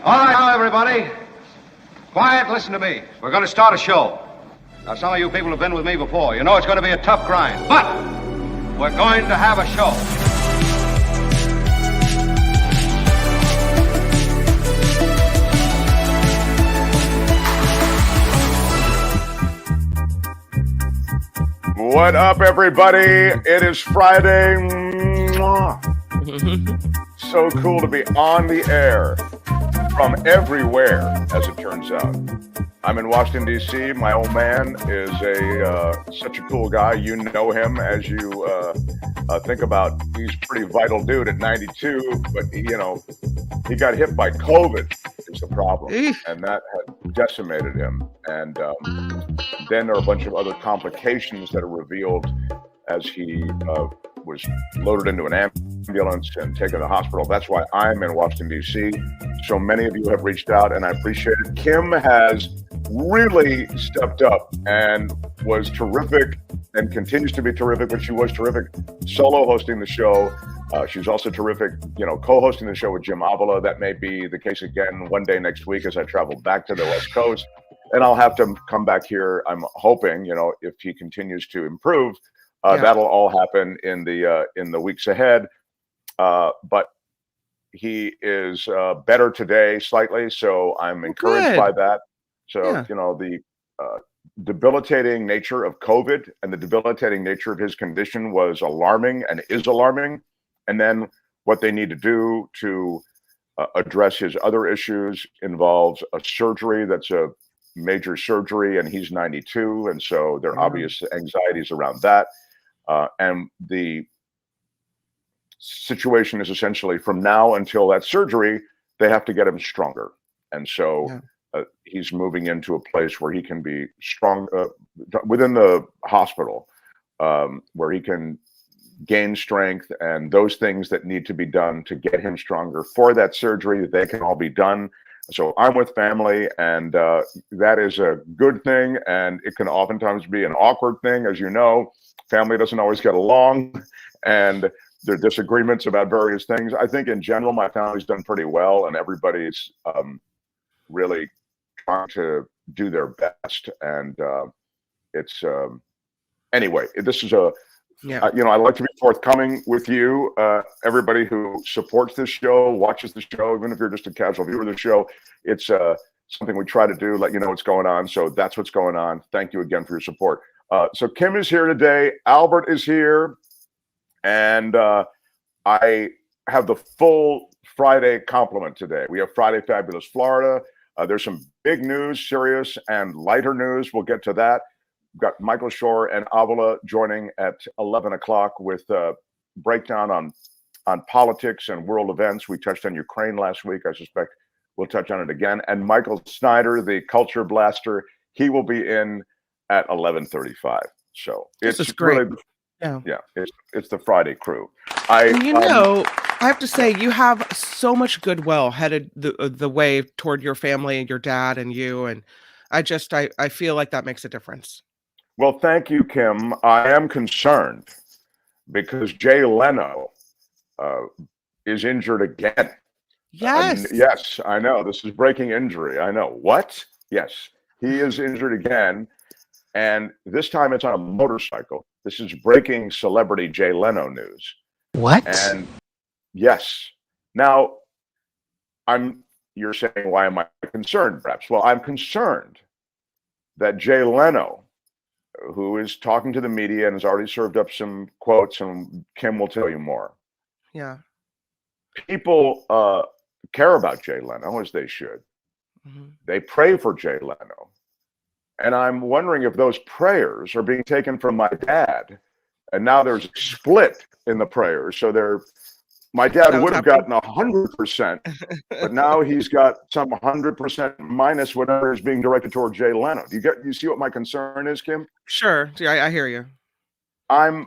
All right, now, everybody. Quiet, listen to me. We're going to start a show. Now, some of you people have been with me before. You know it's going to be a tough grind, but we're going to have a show. What up, everybody? It is Friday. So cool to be on the air from everywhere, as it turns out. I'm in Washington, D.C. My old man is such a cool guy. You know him as you think about. He's a pretty vital dude at 92, but he got hit by COVID is the problem, and that had decimated him. And then there are a bunch of other complications that are revealed as he was loaded into an ambulance and taken to the hospital. That's why I'm in Washington, D.C. So many of you have reached out, and I appreciate it. Kim has really stepped up and was terrific and continues to be terrific, but she was terrific solo hosting the show. She's also terrific, co-hosting the show with Jim Avila. That may be the case again one day next week as I travel back to the West Coast. And I'll have to come back here, I'm hoping, if he continues to improve. That'll all happen in the weeks ahead. But he is better today slightly, so I'm encouraged by that. So, the debilitating nature of COVID and the debilitating nature of his condition was alarming and is alarming. And then what they need to do to address his other issues involves a surgery that's a major surgery, and he's 92. And so there are obvious anxieties around that. And the situation is essentially from now until that surgery, they have to get him stronger. And so he's moving into a place where he can be strong within the hospital, where he can gain strength and those things that need to be done to get him stronger for that surgery, they can all be done. So I'm with family, and that is a good thing. And it can oftentimes be an awkward thing. As you know, family doesn't always get along, and there are disagreements about various things. I think in general, my family's done pretty well, and everybody's really trying to do their best. And it's anyway, this is I like to be forthcoming with you, everybody who supports this show, watches the show, even if you're just a casual viewer of the show. It's something we try to do, let you know what's going on. So that's what's going on. Thank you again for your support. So Kim is here today. Albert is here. And I have the full Friday complement today. We have Friday Fabulous Florida. There's some big news, serious and lighter news. We'll get to that. We've got Michael Shure and Avila joining at 11 o'clock with a breakdown on politics and world events. We touched on Ukraine last week. I suspect we'll touch on it again. And Michael Snyder, the culture blaster, he will be in at 11:35. So it's great. Really, it's the Friday crew. I have to say, you have so much goodwill headed the way toward your family and your dad and you. And I feel like that makes a difference. Well, thank you, Kim. I am concerned because Jay Leno is injured again. Yes. Yes, I know. This is breaking injury. I know. What? Yes, he is injured again. And this time it's on a motorcycle. This is breaking celebrity Jay Leno news. What? And yes. Now, you're saying, why am I concerned, perhaps? Well, I'm concerned that Jay Leno, who is talking to the media and has already served up some quotes, and Kim will tell you more. Yeah. People care about Jay Leno, as they should. Mm-hmm. They pray for Jay Leno. And I'm wondering if those prayers are being taken from my dad. And now there's a split in the prayers. So my dad would have gotten 100%, but now he's got some 100% minus whatever is being directed toward Jay Leno. You see what my concern is, Kim? Sure. Yeah, I hear you. I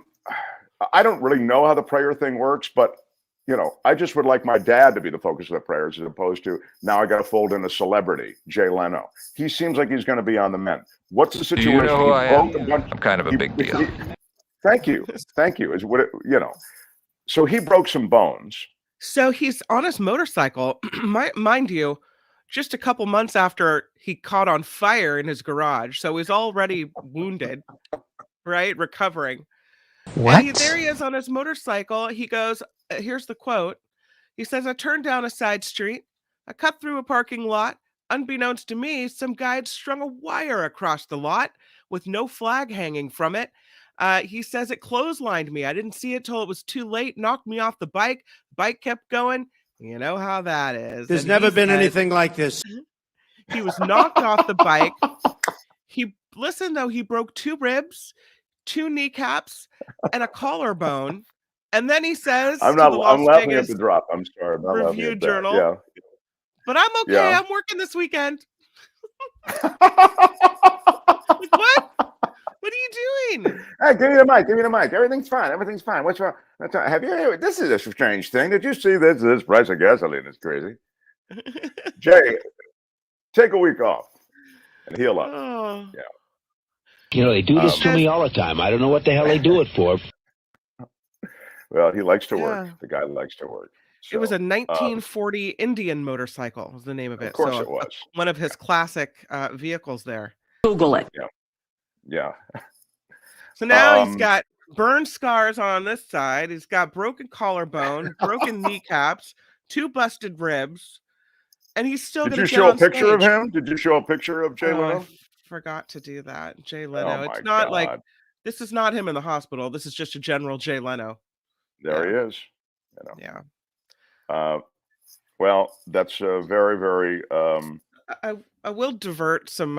don't really know how the prayer thing works, but I just would like my dad to be the focus of the prayers as opposed to now I got to fold in a celebrity, Jay Leno. He seems like he's going to be on the mend. What's the situation? Do you know who I am? I'm kind of a big deal. Thank you. Is what So he broke some bones. So he's on his motorcycle. Mind you, just a couple months after he caught on fire in his garage. So he's already wounded, right? Recovering. What? And there he is on his motorcycle. He goes, here's the quote. He says, I turned down a side street. I cut through a parking lot. Unbeknownst to me, some guy had strung a wire across the lot with no flag hanging from it. He says it clotheslined me. I didn't see it till it was too late, knocked me off the bike. Bike kept going. You know how that is. There's And never he been says anything like this. he was knocked off the bike. He broke 2 ribs, 2 kneecaps, and a collarbone. And then he says I'm to the Las laughing Vegas at the drop. I'm sorry. I'm not laughing Review at Journal, that. but I'm okay. Yeah. I'm working this weekend. Yeah. Like, what? What are you doing? Hey, give me the mic. Give me the mic. Everything's fine. Everything's fine. What's wrong? Have you? This is a strange thing. Did you see this? This price of gasoline is crazy. Jay, take a week off and heal up. Oh. Yeah. You know, they do this to me all the time. I don't know what the hell they do it for. Well, he likes to Yeah. work. The guy likes to work. It was So, a 1940 Indian motorcycle was the name of it. Of course So it was. one of his classic vehicles there. Google it. Yeah. So now he's Um, got burn scars on this side. He's got broken collarbone, broken kneecaps, 2 busted ribs, and he's still Did going you to get show a on picture of stage. him? Did you show a picture of Jay Oh, Leno? I forgot to do that. Jay Oh Leno. my It's not like God. this is not him in the hospital. This is just a general Jay Leno. There Yeah. he is. You know. Yeah. Well, that's very, very. I will divert some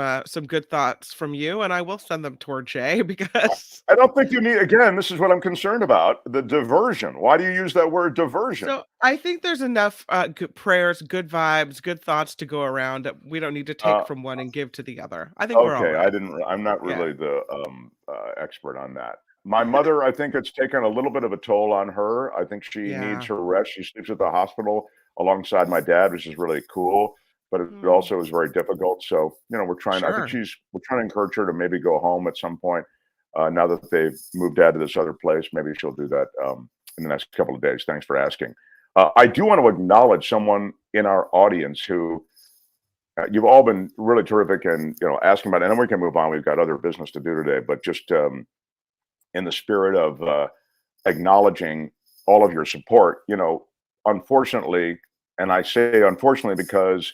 good thoughts from you, and I will send them toward Jay because I don't think you need. Again, this is what I'm concerned about: the diversion. Why do you use that word diversion? so I think there's enough good prayers, good vibes, good thoughts to go around that we don't need to take from one and give to the other. I think we're all Okay, right. I'm not Yeah. really the expert on that. My mother, I think it's taken a little bit of a toll on her. I think she Yeah. needs her rest. She sleeps at the hospital alongside my dad, which is really cool, but it Mm. also is very difficult. So, we're trying. I think Sure. we're trying to encourage her to maybe go home at some point. Now that they've moved dad to this other place, maybe she'll do that in the next couple of days. Thanks for asking. I do want to acknowledge someone in our audience who. You've all been really terrific and asking about it, and then we can move on. We've got other business to do today, but just in the spirit of acknowledging all of your support, unfortunately, and I say unfortunately because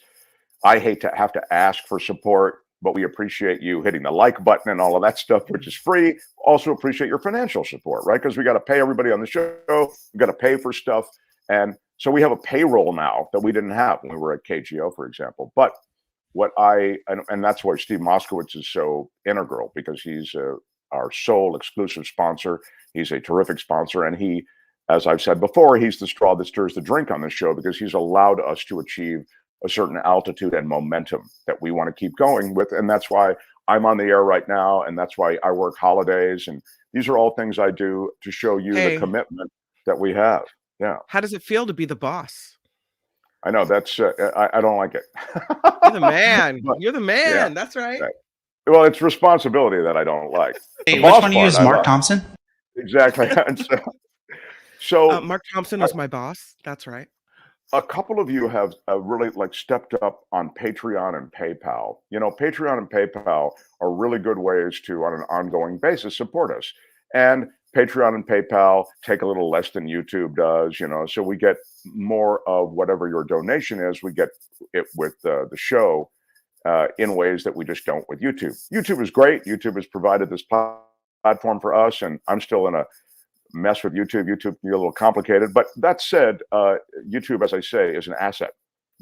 I hate to have to ask for support, but we appreciate you hitting the like button and all of that stuff, which is free. Also appreciate your financial support, right? Because we got to pay everybody on the show. We got to pay for stuff. And so we have a payroll now that we didn't have when we were at KGO, for example. But and that's why Steve Moskowitz is so integral, because he's our sole exclusive sponsor. He's a terrific sponsor. And he, as I've said before, he's the straw that stirs the drink on this show, because he's allowed us to achieve a certain altitude and momentum that we want to keep going with. And that's why I'm on the air right now. And that's why I work holidays. And these are all things I do to show you the commitment that we have. Yeah. How does it feel to be the boss? I know that's, I don't like it. You're the man. But, You're the man. yeah, That's right. right. Well, it's responsibility that I don't like. Hey, The which boss one do you part, use, I Mark love. Thompson? Exactly. And so Mark Thompson is my boss. That's right. a couple of you have really stepped up on Patreon and PayPal. Patreon and PayPal are really good ways to, on an ongoing basis, support us. And Patreon and PayPal take a little less than YouTube does, so we get more of whatever your donation is. We get it with the show in ways that we just don't with YouTube. YouTube is great. YouTube has provided this platform for us, and I'm still in a mess with YouTube. YouTube can be a little complicated, but that said, YouTube, as I say, is an asset.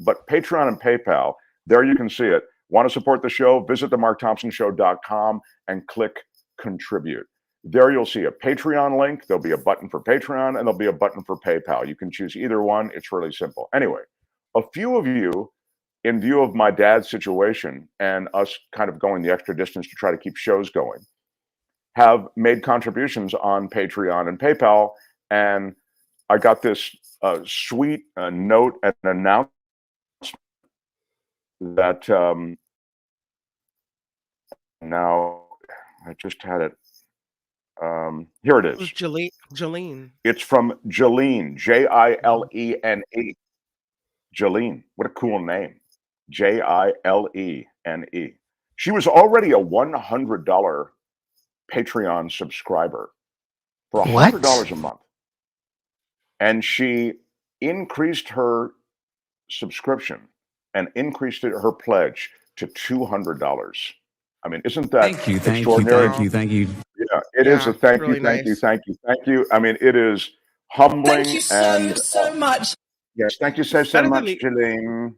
But Patreon and PayPal, there you can see it. Want to support the show? Visit themarkthompsonshow.com and click contribute. There you'll see a Patreon link. There'll be a button for Patreon, and there'll be a button for PayPal. You can choose either one. It's really simple. Anyway, a few of you, in view of my dad's situation and us kind of going the extra distance to try to keep shows going, have made contributions on Patreon and PayPal. And I got this sweet note and announcement that now I just had it. Here it It was is. Jolene. It's from Jolene, Jilene. Jolene. What a cool name. Jilene. She was already a $100 Patreon subscriber for $100 a month. And she increased her subscription and increased her pledge to $200. I mean, isn't that extraordinary? thank you. Yeah, it is a thank really you, thank you, nice. thank you, thank you. I mean, it is humbling. Thank you so and much. yes, thank you so better than much, the- Jilene.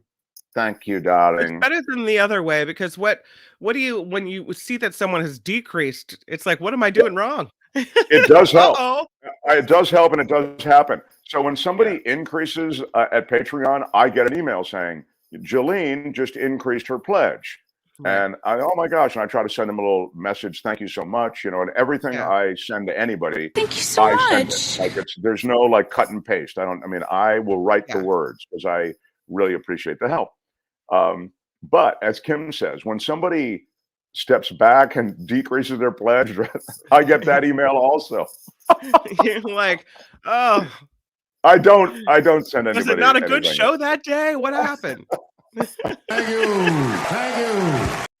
Thank you, It's darling. better than the other way, because what do you, when you see that someone has decreased, it's like, what am I doing wrong? It does help. Uh-oh. It does help, and it does happen. So when somebody increases at Patreon, I get an email saying, Jilene just increased her pledge. Right. And oh my gosh, and I try to send them a little message, thank you so much, and everything I send to anybody, Thank you so I much. send it. There's no like cut and paste. I will write the words because I really appreciate the help. But as Kim says, when somebody steps back and decreases their pledge, I get that email also. You're like, oh, I don't send anybody. was it not a good anything. show that day? What happened?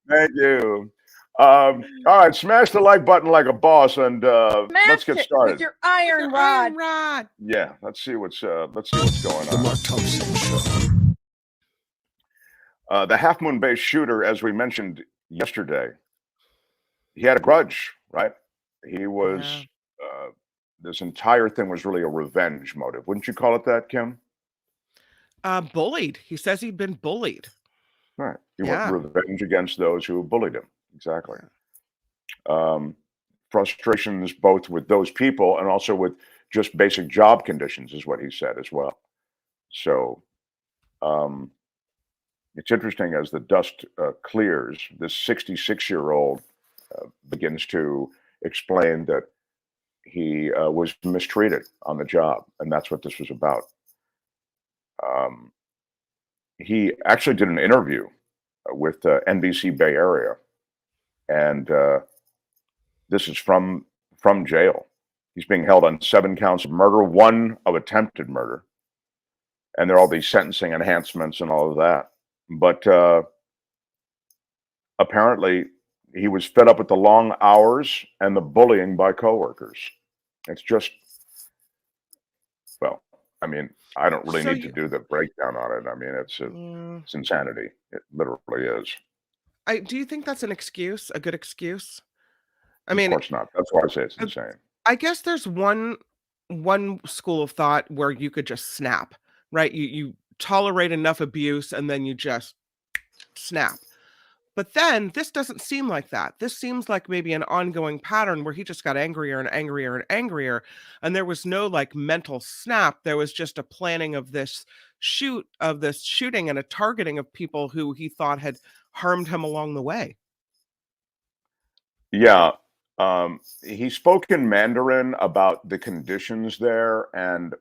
Thank you. All right, smash the like button like a boss, and let's get started. With your iron rod. Rod. Yeah, let's see what's going on. Mark Thompson Show. The Half Moon Bay shooter, as we mentioned yesterday, he had a grudge, right? He was. This entire thing was really a revenge motive. Wouldn't you call it that, Kim? Bullied. He says he'd been bullied. Right. He wants revenge against those who bullied him. Exactly. Frustrations both with those people and also with just basic job conditions is what he said as well. So it's interesting as the dust clears, this 66-year-old begins to explain that he was mistreated on the job, and that's what this was about. He actually did an interview with NBC Bay Area, and this is from jail. He's being held on 7 counts of murder, 1 of attempted murder, and there are all these sentencing enhancements and all of that. But apparently, he was fed up with the long hours and the bullying by coworkers. It's just, well, I mean, I don't really need to do the breakdown on it. I mean, it's insanity. It literally is. Do you think that's an excuse, a good excuse? I Of mean, course not. That's why I say it's insane. I guess there's one school of thought where you could just snap, right? You tolerate enough abuse and then you just snap. But then this doesn't seem like that. This seems like maybe an ongoing pattern where he just got angrier and angrier and angrier. And there was no like mental snap. There was just a planning of this shooting and a targeting of people who he thought had harmed him along the way. Yeah. He spoke in Mandarin about the conditions there. And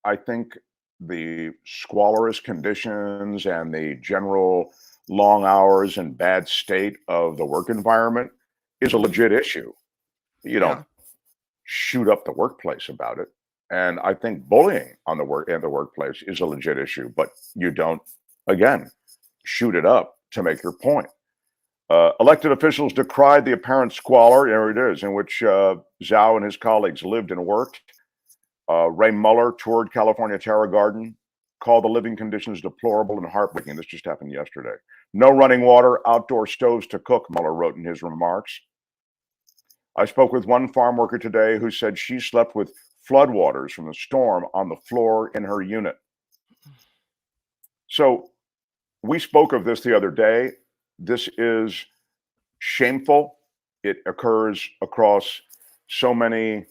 I think the squalorous conditions and the general long hours and bad state of the work environment is a legit issue. You don't shoot up the workplace about it. And I think bullying on the workplace is a legit issue, but you don't, again, shoot it up to make your point. Elected officials decried the apparent squalor, there it is, in which Zhao and his colleagues lived and worked. Ray Mueller toured California Terra Garden, called the living conditions deplorable and heartbreaking. This just happened yesterday. No running water, outdoor stoves to cook, Mueller wrote in his remarks. I spoke with one farm worker today who said she slept with floodwaters from the storm on the floor in her unit. So we spoke of this the other day. This is shameful. It occurs across so many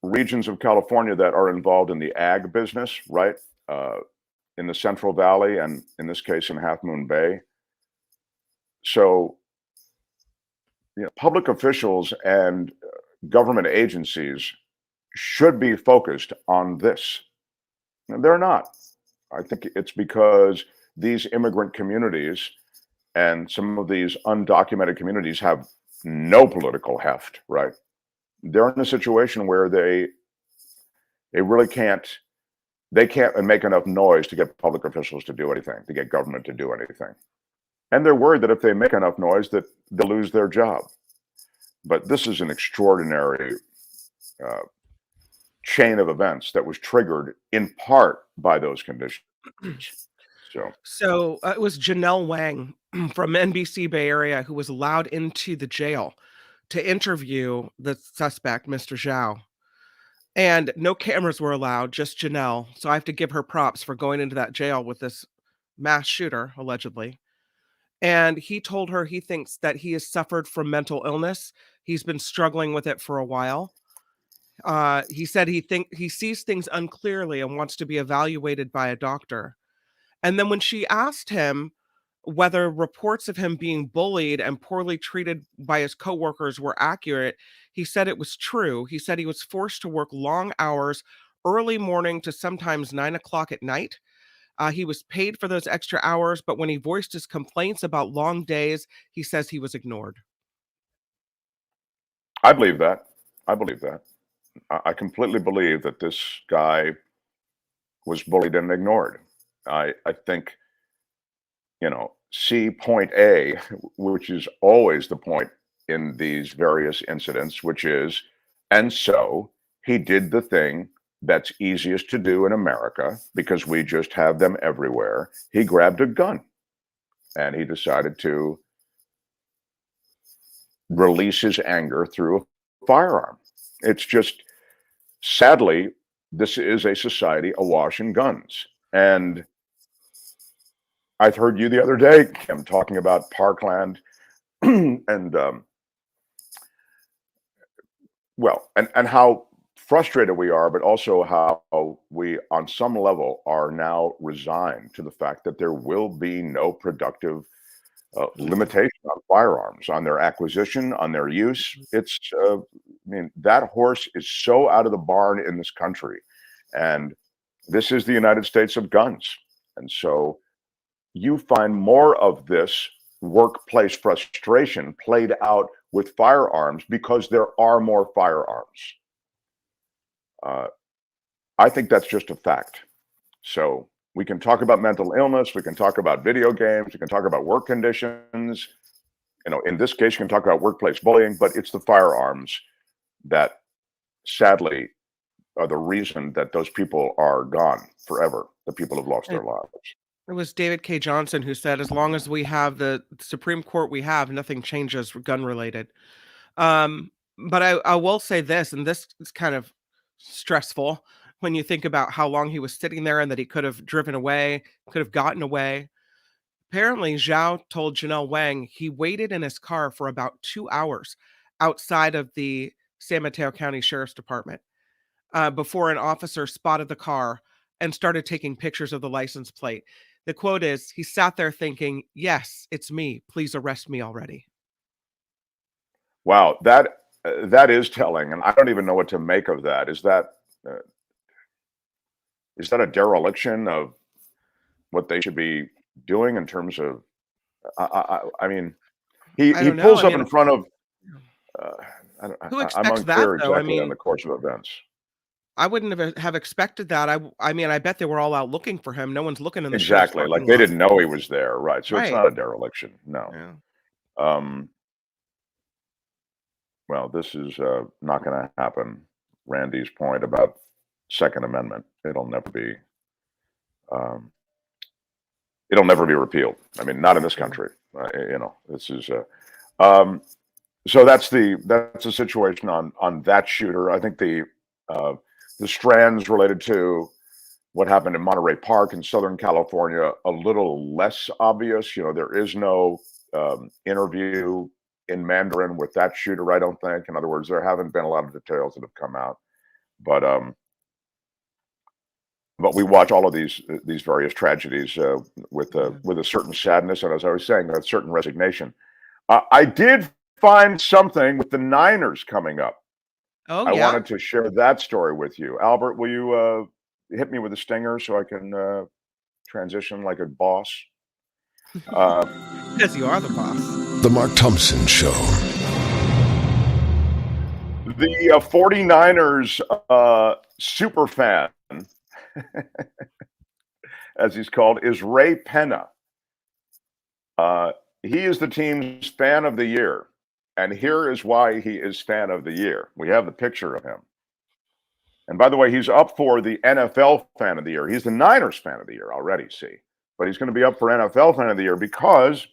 regions of California that are involved in the ag business, right? In the Central Valley and in this case in Half Moon Bay. So, public officials and government agencies should be focused on this. And they're not. I think it's because these immigrant communities and some of these undocumented communities have no political heft, right? They're in a situation where they really can't they can't make enough noise to get public officials to do anything, to get government to do anything. And they're worried that if they make enough noise that they'll lose their job. But this is an extraordinary chain of events that was triggered in part by those conditions. So it was Janelle Wang from NBC Bay Area who was allowed into the jail to interview the suspect, Mr. Zhao. And no cameras were allowed, just Janelle. So I have to give her props for going into that jail with this mass shooter, allegedly. And he told her he thinks that he has suffered from mental illness. He's been struggling with it for a while. He said he sees things unclearly and wants to be evaluated by a doctor. And then when she asked him whether reports of him being bullied and poorly treated by his coworkers were accurate, he said it was true. He said he was forced to work long hours, early morning to sometimes 9 o'clock at night. He was paid for those extra hours, but when he voiced his complaints about long days, he says he was ignored. I believe that. I completely believe that this guy was bullied and ignored. I think, see point A, which is always the point in these various incidents, which is, and so he did the thing that's easiest to do in America because we just have them everywhere. He grabbed a gun and he decided to release his anger through a firearm. It's just, sadly, this is a society awash in guns. And I heard you the other day, Kim, talking about Parkland and how frustrated we are, but also how we, on some level, are now resigned to the fact that there will be no productive limitation on firearms, on their acquisition, on their use. It's, that horse is so out of the barn in this country. And this is the United States of guns. And so you find more of this workplace frustration played out with firearms because there are more firearms. I think that's just a fact. So we can talk about mental illness, we can talk about video games, we can talk about work conditions. In this case, you can talk about workplace bullying, but it's the firearms that sadly are the reason that those people are gone forever. The people have lost their lives. It was David K. Johnson who said, as long as we have the Supreme Court we have, nothing changes gun related. But I will say this, and this is kind of stressful when you think about how long he was sitting there and that he could have driven away, could have gotten away. Apparently, Zhao told Janelle Wang he waited in his car for about 2 hours outside of the San Mateo County Sheriff's Department before an officer spotted the car and started taking pictures of the license plate. The quote is, he sat there thinking, yes, it's me. Please arrest me already. Wow, that is telling, and I don't even know what to make of that. Is that a dereliction of what they should be doing in terms of? He pulls up in front of. Who expects I'm unclear that, though? exactly on the course of events. I wouldn't have expected that. I bet they were all out looking for him. No one's looking in the exactly like they didn't know he was there, right? So It's not a dereliction, no. Yeah. Well, this is not going to happen. Randy's point about Second Amendment, it'll never be repealed. Not in this country. This is so that's the situation on that shooter. I think the strands related to what happened in Monterey Park in Southern California, a little less obvious. There is no interview in Mandarin with that shooter, I don't think. In other words, there haven't been a lot of details that have come out. But we watch all of these various tragedies with a certain sadness, and as I was saying, a certain resignation. I did find something with the Niners coming up. Oh, I wanted to share that story with you. Albert, will you hit me with a stinger so I can transition like a boss? Because you are the boss. The Mark Thompson Show. The 49ers super fan as he's called, is Ray Penna. He is the team's fan of the year. And here is why he is fan of the year. We have the picture of him. And by the way, he's up for the NFL fan of the year. He's the Niners fan of the year already, see. But he's going to be up for NFL fan of the year because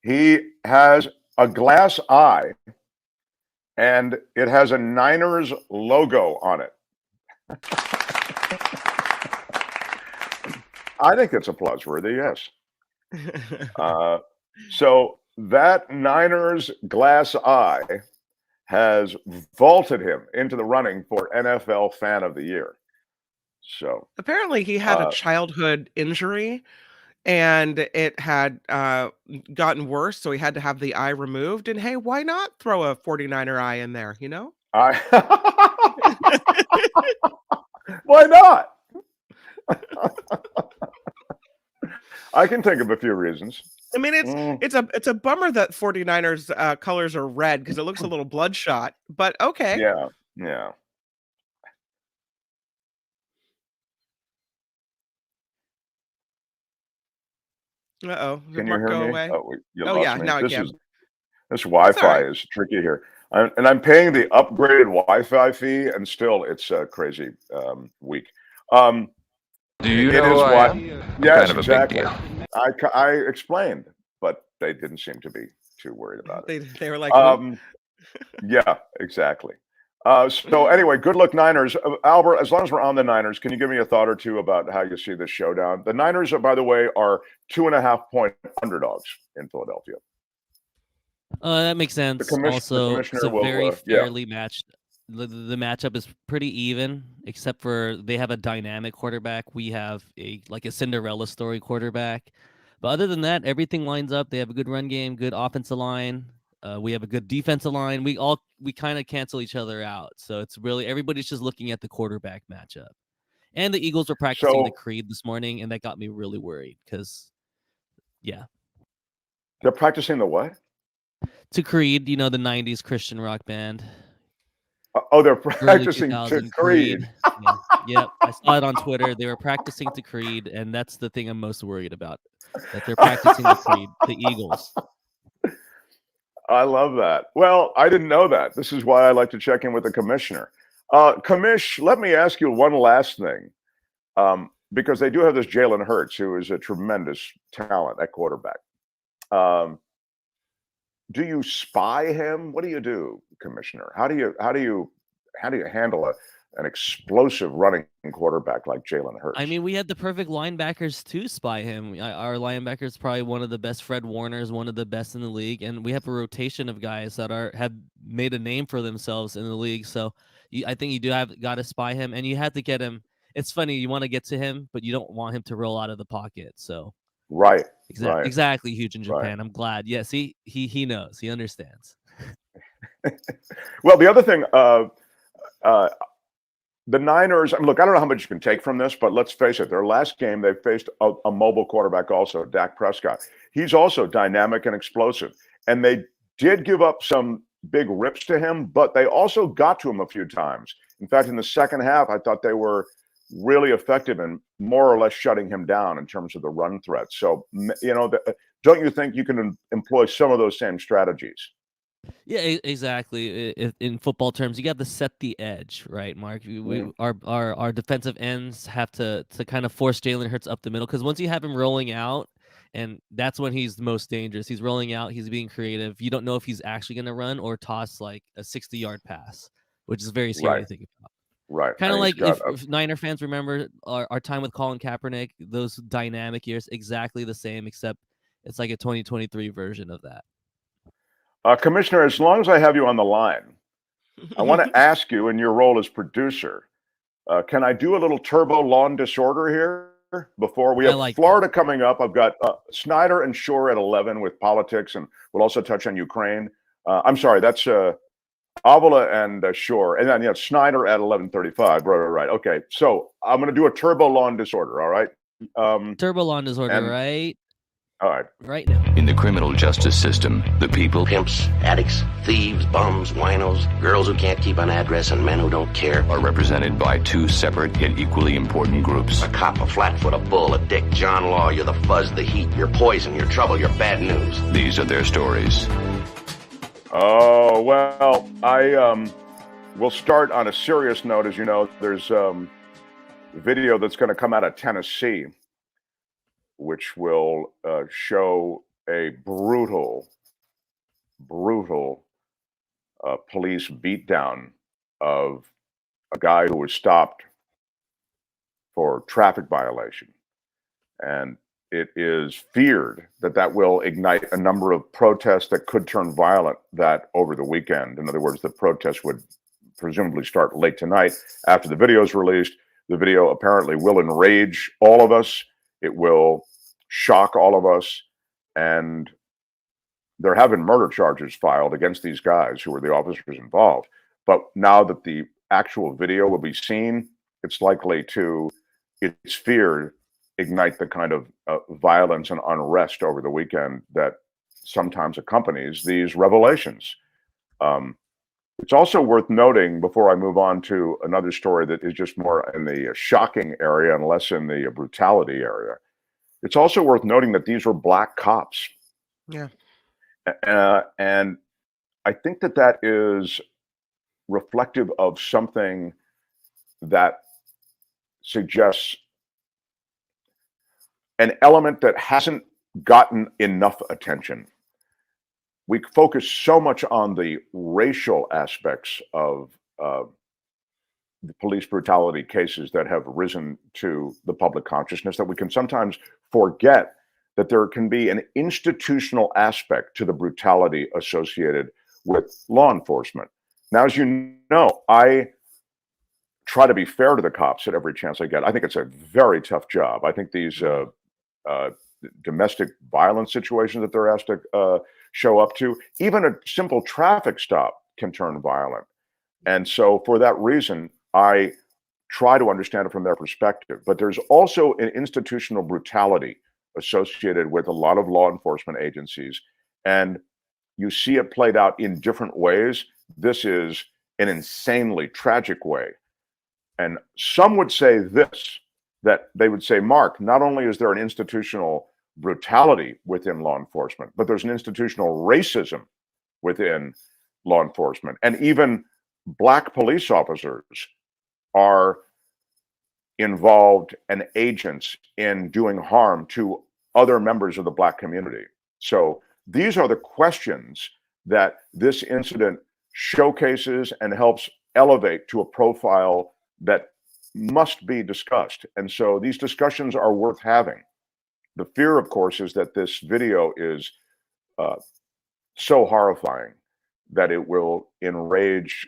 he has a glass eye and it has a Niners logo on it. I think it's applause-worthy, yes. So that Niners glass eye has vaulted him into the running for NFL Fan of the Year. So apparently he had a childhood injury and it had gotten worse, so he had to have the eye removed. And hey, why not throw a 49er eye in there, you know? Why not? I can think of a few reasons. I mean, it's a bummer that 49ers colors are red because it looks a little bloodshot, but okay. Yeah. Uh-oh. Can you hear me? Away? Oh, you oh lost yeah, me. now I can. This Wi-Fi is tricky here. I'm paying the upgraded Wi-Fi fee, and still it's a crazy week. Do you know who I am? Yes, kind of exactly. a big deal. I explained, but they didn't seem to be too worried about it. They were like, yeah, exactly. So anyway, good luck Niners. Albert, as long as we're on the Niners, can you give me a thought or two about how you see this showdown? The Niners, by the way, are 2.5-point underdogs in Philadelphia. That makes sense. Also, it's a very fairly matched. The matchup is pretty even, except for they have a dynamic quarterback. We have a Cinderella story quarterback. But other than that, everything lines up. They have a good run game, good offensive line. We have a good defensive line. We kind of cancel each other out. So it's really everybody's just looking at the quarterback matchup. And the Eagles were practicing the Creed this morning, and that got me really worried because, yeah. They're practicing the what? To Creed, the 90s Christian rock band. Oh, they're practicing to Creed. Yep, I saw it on Twitter. They were practicing to Creed, and that's the thing I'm most worried about, that they're practicing to Creed, the Eagles. I love that. Well, I didn't know that. This is why I like to check in with the commissioner. Commish, let me ask you one last thing, because they do have this Jalen Hurts, who is a tremendous talent at quarterback. Do you spy him? What do you do, Commissioner? How do you handle an explosive running quarterback like Jalen Hurts? I mean, we had the perfect linebackers to spy him. Our linebacker is probably one of the best. Fred Warner is one of the best in the league, and we have a rotation of guys that have made a name for themselves in the league. So I think you got to spy him, and you have to get him. It's funny, you want to get to him, but you don't want him to roll out of the pocket. So right. Exactly, huge in Japan. Right. I'm glad. Yeah, see, he knows. He understands. Well, the other thing, the Niners, look, I don't know how much you can take from this, but let's face it, their last game, they faced a mobile quarterback also, Dak Prescott. He's also dynamic and explosive. And they did give up some big rips to him, but they also got to him a few times. In fact, in the second half, I thought they were really effective in more or less shutting him down in terms of the run threat. So, don't you think you can employ some of those same strategies? Yeah, exactly. In football terms, you got to set the edge, right, Mark? Our defensive ends have to kind of force Jalen Hurts up the middle, because once you have him rolling out, and that's when he's the most dangerous. He's rolling out. He's being creative. You don't know if he's actually going to run or toss like a 60-yard pass, which is very scary to think about. Right. Kind of like if Niner fans remember our time with Colin Kaepernick, those dynamic years, exactly the same, except it's like a 2023 version of that. Commissioner, as long as I have you on the line, I want to ask you in your role as producer, can I do a little turbo lawn disorder here before we have Florida coming up? I've got Snyder and Shure at 11 with politics, and we'll also touch on Ukraine. I'm sorry, that's Avila and Shure, and then Snyder at 11:35. Right. Okay, so I'm going to do a turbo lawn disorder. All right. Turbo lawn disorder, right? All right. Right now. In the criminal justice system, the people, pimps, addicts, thieves, bums, winos, girls who can't keep an address, and men who don't care, are represented by two separate yet equally important groups. A cop, a flatfoot, a bull, a dick, John Law. You're the fuzz, the heat, you're poison, you're trouble, you're bad news. These are their stories. Oh, well, I will start on a serious note. As you know, there's video that's going to come out of Tennessee, which will show a brutal police beatdown of a guy who was stopped for traffic violation. And it is feared that that will ignite a number of protests that could turn violent that over the weekend. In other words, the protests would presumably start late tonight after the video is released. The video apparently will enrage all of us. It will shock all of us. And there have been murder charges filed against these guys who were the officers involved. But now that the actual video will be seen, it's likely to, it's feared, ignite the kind of violence and unrest over the weekend that sometimes accompanies these revelations. It's also worth noting, before I move on to another story that is just more in the shocking area and less in the brutality area, it's also worth noting that these were black cops. Yeah. And I think that that is reflective of something that suggests an element that hasn't gotten enough attention. We focus so much on the racial aspects of the police brutality cases that have risen to the public consciousness that we can sometimes forget that there can be an institutional aspect to the brutality associated with law enforcement. Now, as you know, I try to be fair to the cops at every chance I get. I think it's a very tough job. I think these domestic violence situations that they're asked to show up to, even a simple traffic stop can turn violent. And so for that reason, I try to understand it from their perspective. But there's also an institutional brutality associated with a lot of law enforcement agencies. And you see it played out in different ways. This is an insanely tragic way. And some would say this, that they would say, Mark, not only is there an institutional brutality within law enforcement, but there's an institutional racism within law enforcement. And even black police officers are involved and agents in doing harm to other members of the black community. So these are the questions that this incident showcases and helps elevate to a profile that must be discussed. And so these discussions are worth having. The fear, of course, is that this video is so horrifying that it will enrage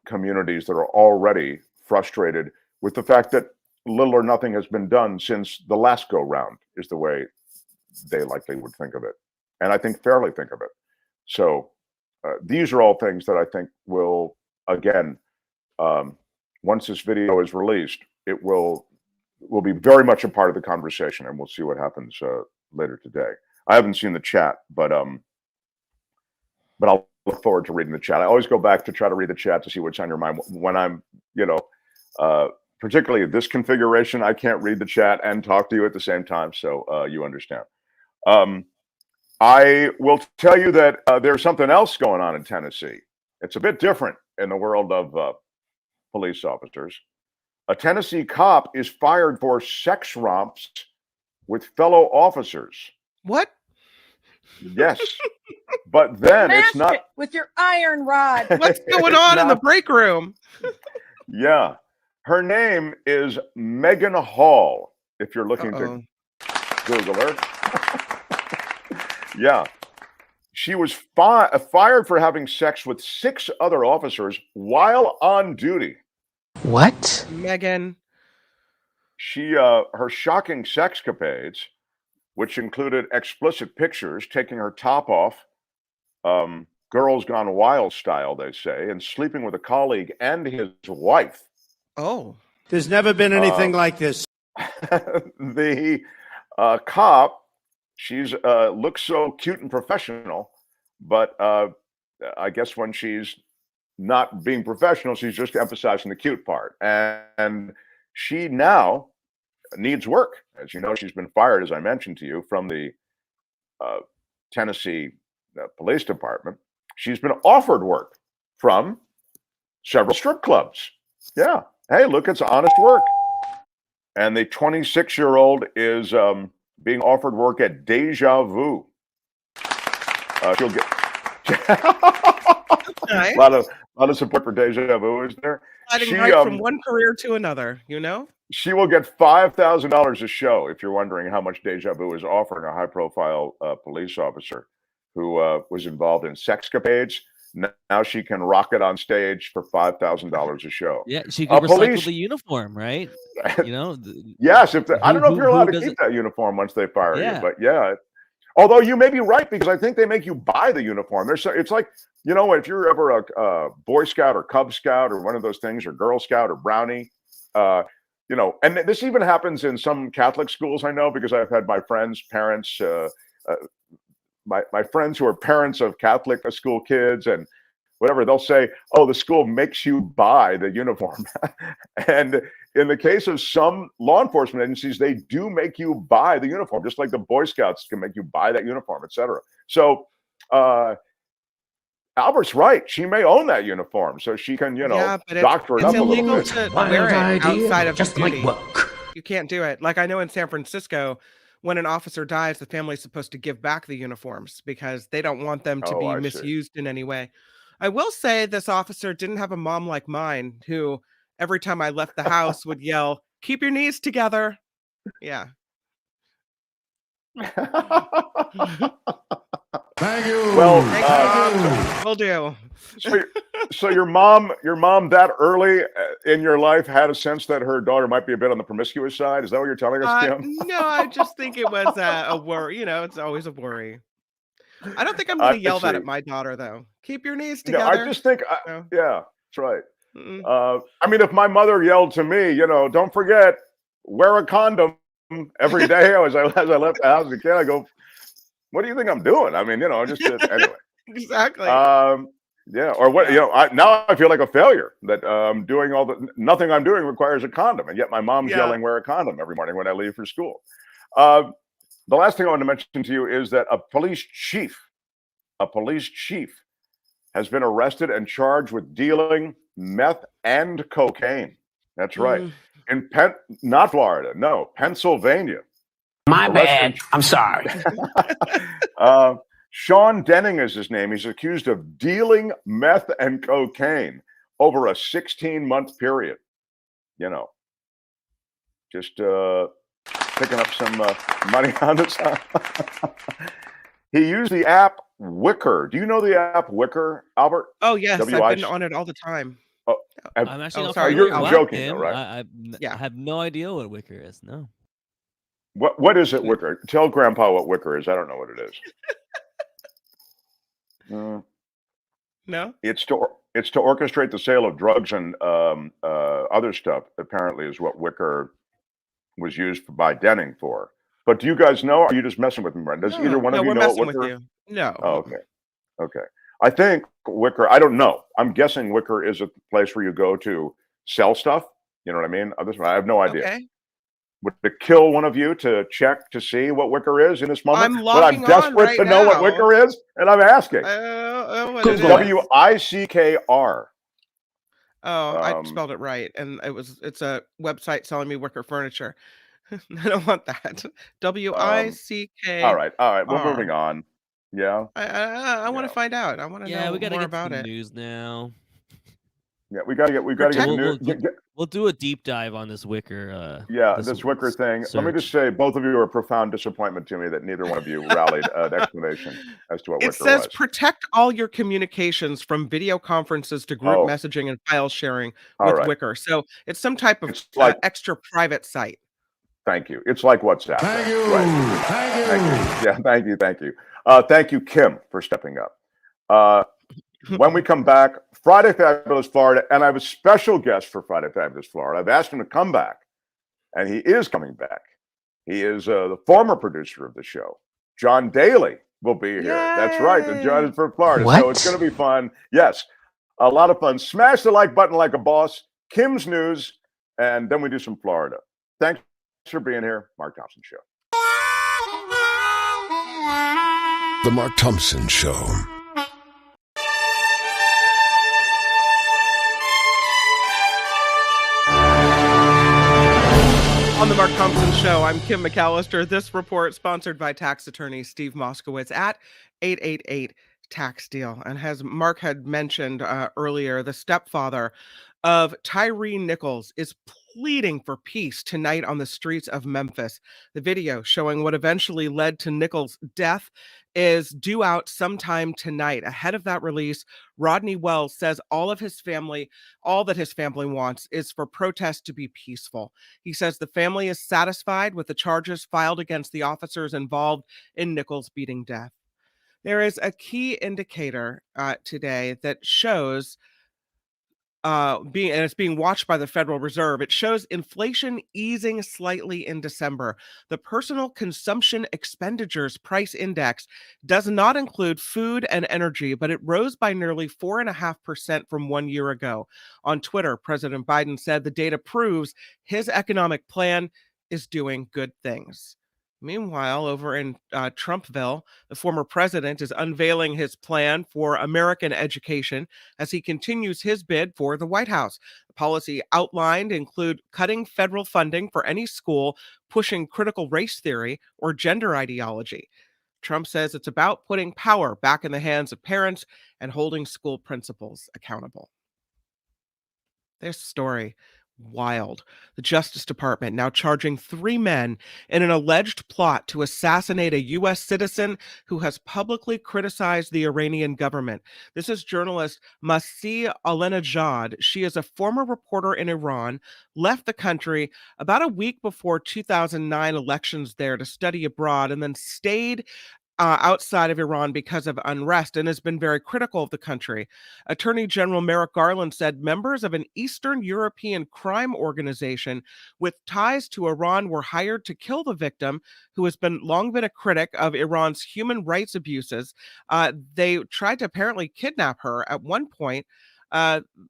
communities that are already frustrated with the fact that little or nothing has been done since the last go round, is the way they likely would think of it. And I think fairly think of it. So these are all things that I think will, again, once this video is released, it will be very much a part of the conversation, and we'll see what happens later today. I haven't seen the chat, but I'll look forward to reading the chat. I always go back to try to read the chat to see what's on your mind when I'm, particularly this configuration. I can't read the chat and talk to you at the same time, so you understand. I will tell you that there's something else going on in Tennessee. It's a bit different in the world of police officers. A Tennessee cop is fired for sex romps with fellow officers. What? Yes. But then Smash it's not it with your iron rod. What's going on in the break room? Yeah. Her name is Megan Hall, if you're looking to Google her. Yeah. She was fired for having sex with 6 other officers while on duty. What? Megan. She, her shocking sexcapades, which included explicit pictures, taking her top off, girls gone wild style, they say, and sleeping with a colleague and his wife. Oh. There's never been anything like this. The cop she's looks so cute and professional, but I guess when she's not being professional, she's just emphasizing the cute part. And she now needs work. As you know, she's been fired, as I mentioned to you, from the Tennessee Police Department. She's been offered work from several strip clubs. Yeah. Hey, look, it's honest work. And the 26-year-old is being offered work at Deja Vu. She'll get Nice. a lot of support for Deja Vu, is there? Sliding right from one career to another, you know? She will get $5,000 a show, if you're wondering how much Deja Vu is offering a high-profile police officer who was involved in sexcapades. Now she can rock it on stage for $5,000 a show. Yeah, she could recycle the uniform, right? You know. Yes, I don't know if you're allowed to keep that uniform once they fire you, but yeah. Although you may be right, because I think they make you buy the uniform. It's like, you know, if you're ever a Boy Scout or Cub Scout or one of those things, or Girl Scout or Brownie, you know, and this even happens in some Catholic schools, I know, because I've had my friends' parents, my friends who are parents of Catholic school kids and whatever, they'll say, oh, the school makes you buy the uniform. And in the case of some law enforcement agencies, they do make you buy the uniform, just like the Boy Scouts can make you buy that uniform, etc. So Albert's right. She may own that uniform, so she can, you know, doctor it up a little bit. It's illegal to wear it outside of just duty. You can't do it. Like I know in San Francisco, when an officer dies, the family's supposed to give back the uniforms because they don't want them to be misused in any way. I will say this officer didn't have a mom like mine who every time I left the house would yell, "Keep your knees together." Yeah. Thank you. Well, will do. So your mom that early in your life had a sense that her daughter might be a bit on the promiscuous side. Is that what you're telling us, Kim? No, I just think it was a worry. You know, it's always a worry. I don't think I'm going to yell that at my daughter, though. Keep your knees together. No, I just think, yeah, that's right. I mean, if my mother yelled to me, you know, don't forget, wear a condom every day as I left the house as a kid, I go, what do you think I'm doing? I mean, you know, just anyway. Exactly. Yeah. Or what, you know, now I feel like a failure that doing nothing I'm doing requires a condom. And yet my mom's yelling, wear a condom every morning when I leave for school. The last thing I want to mention to you is that a police chief has been arrested and charged with dealing meth and cocaine. That's right. In not Florida, no, Pennsylvania. My bad. I'm sorry. Sean Denning is his name. He's accused of dealing meth and cocaine over a 16-month period. You know, just picking up some money on the side. He used the app Wicker. Do you know the app Wicker, Albert? Oh, yes. I've been on it all the time. Oh, I'm actually not sorry. You're joking, though, right? I have no idea what Wicker is. No. What is it, Wicker? Tell Grandpa what Wicker is. I don't know what it is. No. It's to orchestrate the sale of drugs and other stuff. Apparently, is what Wicker was used by Denning for. But do you guys know? Or are you just messing with me, Brent? Does either one of you know what Wicker is? No. Oh, okay. I think Wicker. I don't know. I'm guessing Wicker is a place where you go to sell stuff. You know what I mean? I have no idea. Okay. Would it kill one of you to check to see what Wicker is in this moment? I'm desperate to know what Wicker is, and I'm asking. WICKR. Oh, I spelled it right, and it's a website selling me wicker furniture. I don't want that. WICK. All right. We're moving on. Yeah. I want to find out. I want to know we gotta more get about the it. news now. Yeah, we gotta get the news. We'll do a deep dive on this Wicker. This Wicker thing. Let me just say, both of you are a profound disappointment to me that neither one of you rallied an explanation as to what Wicker was. It says protect all your communications from video conferences to group messaging and file sharing with Wicker. So it's some type of extra private site. Thank you. It's like WhatsApp. Thank you. Right. Thank you. Yeah, thank you. Thank you, Kim, for stepping up. When we come back, Friday Fabulous Florida, and I have a special guest for Friday Fabulous Florida. I've asked him to come back, and he is coming back. He is the former producer of the show, John Daly will be here. Yay! That's right. The judge for Florida. What? So it's going to be fun. Yes, a lot of fun. Smash the like button like a boss. Kim's News, and then we do some Florida. Thanks for being here. Mark Thompson Show. The Mark Thompson Show. On the Mark Thompson Show, I'm Kim McAllister. This report sponsored by tax attorney Steve Moskowitz at 888 Tax Deal. And as Mark had mentioned earlier, the stepfather of Tyree Nichols is pleading for peace tonight on the streets of Memphis. The video showing what eventually led to Nichols' death is due out sometime tonight. Ahead of that release, Rodney Wells says all that his family wants is for protests to be peaceful. He says the family is satisfied with the charges filed against the officers involved in Nichols' beating death. There is a key indicator today that shows it's being watched by the Federal Reserve. It shows inflation easing slightly in December. The Personal Consumption Expenditures Price Index does not include food and energy, but it rose by nearly 4.5% from 1 year ago. On Twitter, President Biden said the data proves his economic plan is doing good things. Meanwhile, over in Trumpville, the former president is unveiling his plan for American education as he continues his bid for the White House. The policy outlined include cutting federal funding for any school pushing critical race theory or gender ideology. Trump says it's about putting power back in the hands of parents and holding school principals accountable. This story. Wild. The Justice Department now charging 3 men in an alleged plot to assassinate a U.S. citizen who has publicly criticized the Iranian government. This is journalist Masih Alenejad. She is a former reporter in Iran, left the country about a week before 2009 elections there to study abroad, and then stayed outside of Iran because of unrest and has been very critical of the country. Attorney General Merrick Garland said members of an Eastern European crime organization with ties to Iran were hired to kill the victim, who has long been a critic of Iran's human rights abuses. They tried to apparently kidnap her at one point.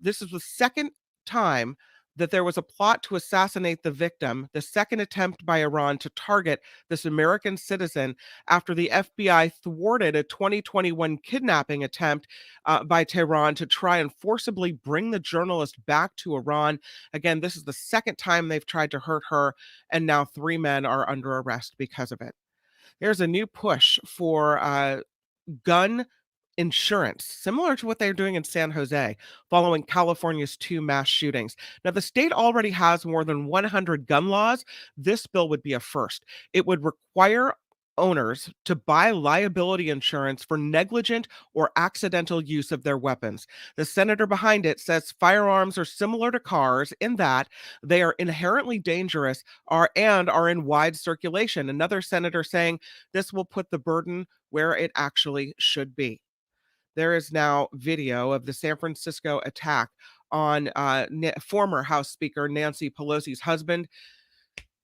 This is the second time that there was a plot to assassinate the victim, the second attempt by Iran to target this American citizen after the FBI thwarted a 2021 kidnapping attempt by Tehran to try and forcibly bring the journalist back to Iran. Again, this is the second time they've tried to hurt her, and now 3 men are under arrest because of it. There's a new push for gun insurance, similar to what they're doing in San Jose, following California's 2 mass shootings. Now, the state already has more than 100 gun laws. This bill would be a first. It would require owners to buy liability insurance for negligent or accidental use of their weapons. The senator behind it says firearms are similar to cars in that they are inherently dangerous and are in wide circulation. Another senator saying this will put the burden where it actually should be. There is now video of the San Francisco attack on former House Speaker Nancy Pelosi's husband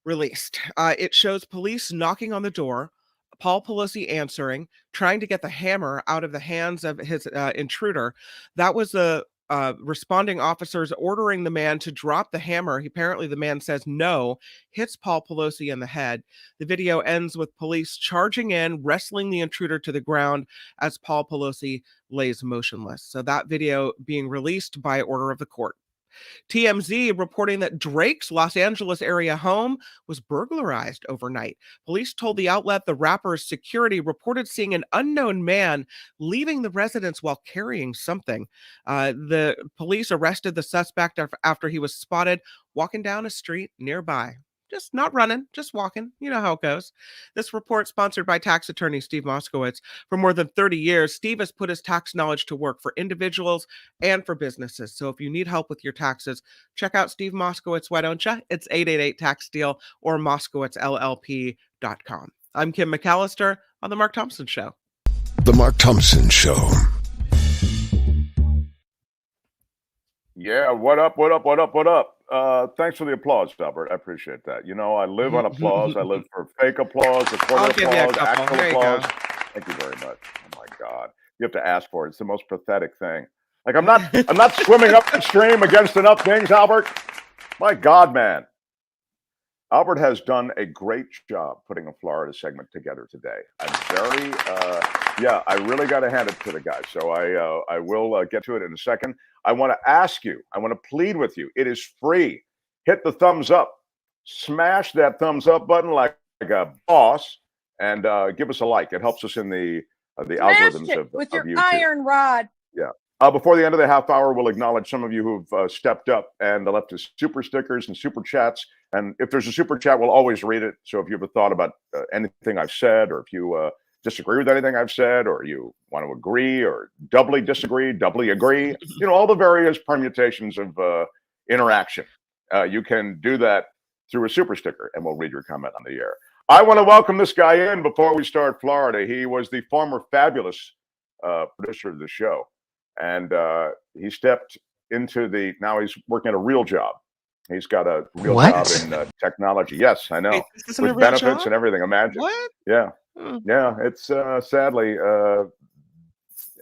released. It shows police knocking on the door, Paul Pelosi answering, trying to get the hammer out of the hands of his intruder. That was the responding officers ordering the man to drop the hammer. Apparently the man says no, hits Paul Pelosi in the head. The video ends with police charging in, wrestling the intruder to the ground as Paul Pelosi lays motionless. So that video being released by order of the court. TMZ reporting that Drake's Los Angeles area home was burglarized overnight. Police told the outlet the rapper's security reported seeing an unknown man leaving the residence while carrying something. The police arrested the suspect after he was spotted walking down a street nearby. Just not running, just walking. You know how it goes. This report sponsored by tax attorney Steve Moskowitz. For more than 30 years, Steve has put his tax knowledge to work for individuals and for businesses. So if you need help with your taxes, check out Steve Moskowitz. Why don't you? It's 888-TAX-DEAL or MoskowitzLLP.com. I'm Kim McAllister on The Mark Thompson Show. The Mark Thompson Show. Yeah, what up, what up, what up, what up? thanks for the applause, Albert. I appreciate that. You know, I live on applause. I live for fake applause, recorded applause, actual applause. Thank you very much. Oh my God, you have to ask for it. It's the most pathetic thing. Like I'm not swimming upstream against enough things, Albert. My God, man. Albert has done a great job putting a Florida segment together today. I'm very, I really got to hand it to the guy. So I will get to it in a second. I want to ask you, I want to plead with you. It is free. Hit the thumbs up. Smash that thumbs up button like a boss, and give us a like. It helps us in the algorithms of your YouTube. iron rod. Yeah. Before the end of the half hour, we'll acknowledge some of you who've stepped up and left us super stickers and super chats. And if there's a super chat, we'll always read it. So if you ever thought about anything I've said, or if you disagree with anything I've said, or you want to agree or doubly disagree, doubly agree, you know, all the various permutations of interaction, you can do that through a super sticker, and we'll read your comment on the air. I want to welcome this guy in before we start Florida. He was the former fabulous producer of the show. And he stepped into now he's working at a real job. He's got a real job in technology. Yes, I know. Wait, with benefits and everything. Imagine. What? Yeah. Yeah. It's sadly.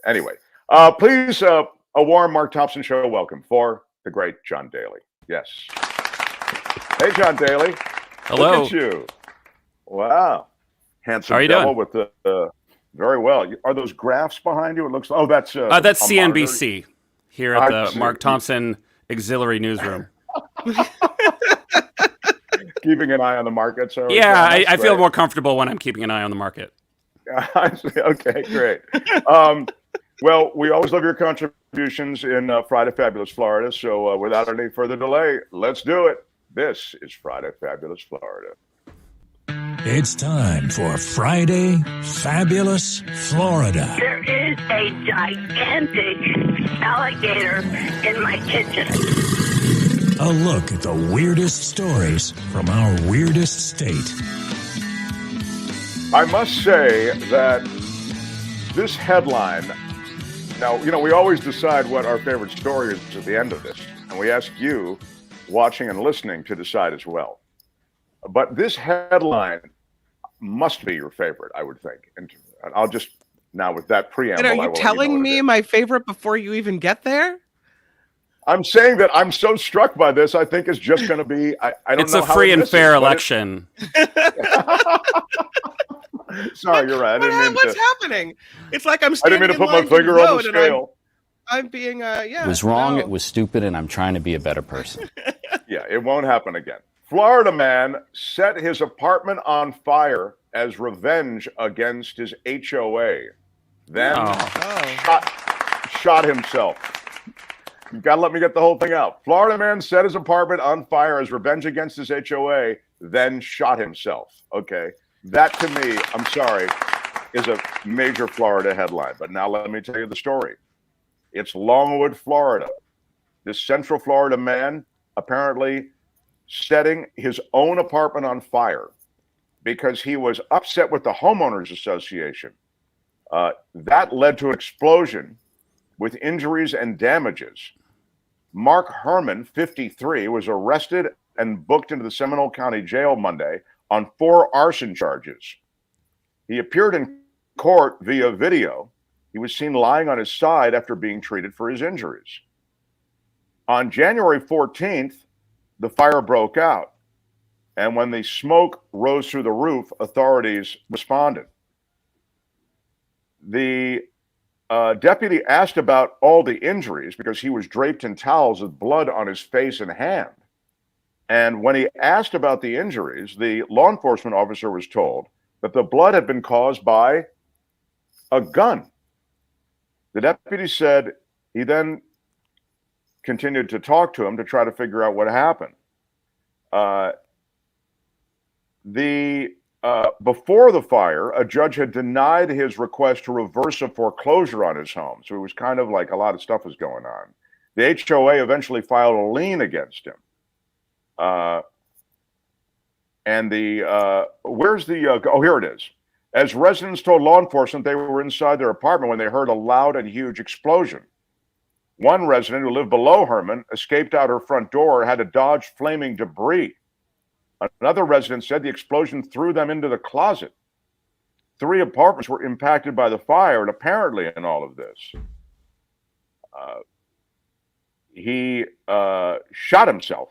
Anyway, please, a warm Mark Thompson show welcome for the great John Daly. Yes. Hey, John Daly. Hello. Look at you. Wow. Handsome How are you devil doing? with the. Very well. Are those graphs behind you? It looks. Oh, that's CNBC here at the see. Mark Thompson Auxiliary Newsroom. Keeping an eye on the market. So yeah, I feel more comfortable when I'm keeping an eye on the market. I see. Okay, great. Well, we always love your contributions in Friday Fabulous Florida. So without any further delay, let's do it. This is Friday Fabulous Florida. It's time for Friday Fabulous Florida. There is a gigantic alligator in my kitchen. A look at the weirdest stories from our weirdest state. I must say that this headline, now, you know, we always decide what our favorite story is at the end of this, and we ask you, watching and listening, to decide as well. But this headline must be your favorite, I would think. And I'll just, now with that preamble, and are you telling me my favorite before you even get there? I'm saying that I'm so struck by this, I think it's just going to be, I don't it's know a how free and fair election. Sorry, you're right. What's happening? It's like I'm I standing didn't mean to put my in line finger on the scale. I'm being, yeah. It was wrong, no. It was stupid, and I'm trying to be a better person. Yeah, it won't happen again. Florida man set his apartment on fire as revenge against his HOA. Then shot himself. You gotta let me get the whole thing out. Florida man set his apartment on fire as revenge against his HOA, then shot himself. Okay. That to me, I'm sorry, is a major Florida headline. But now let me tell you the story. It's Longwood, Florida. This Central Florida man apparently setting his own apartment on fire because he was upset with the homeowners association. That led to an explosion with injuries and damages. Mark Herman, 53, was arrested and booked into the Seminole County Jail Monday on 4 arson charges. He appeared in court via video. He was seen lying on his side after being treated for his injuries. On January 14th, the fire broke out. And when the smoke rose through the roof, authorities responded. The deputy asked about all the injuries because he was draped in towels with blood on his face and hand. And when he asked about the injuries, the law enforcement officer was told that the blood had been caused by a gun. The deputy said he then continued to talk to him to try to figure out what happened. Before the fire, a judge had denied his request to reverse a foreclosure on his home. So it was kind of like a lot of stuff was going on. The HOA eventually filed a lien against him. Here it is. As residents told law enforcement they were inside their apartment when they heard a loud and huge explosion. One resident who lived below Herman escaped out her front door, had to dodge flaming debris. Another resident said the explosion threw them into the closet. 3 apartments were impacted by the fire, and apparently in all of this, he shot himself.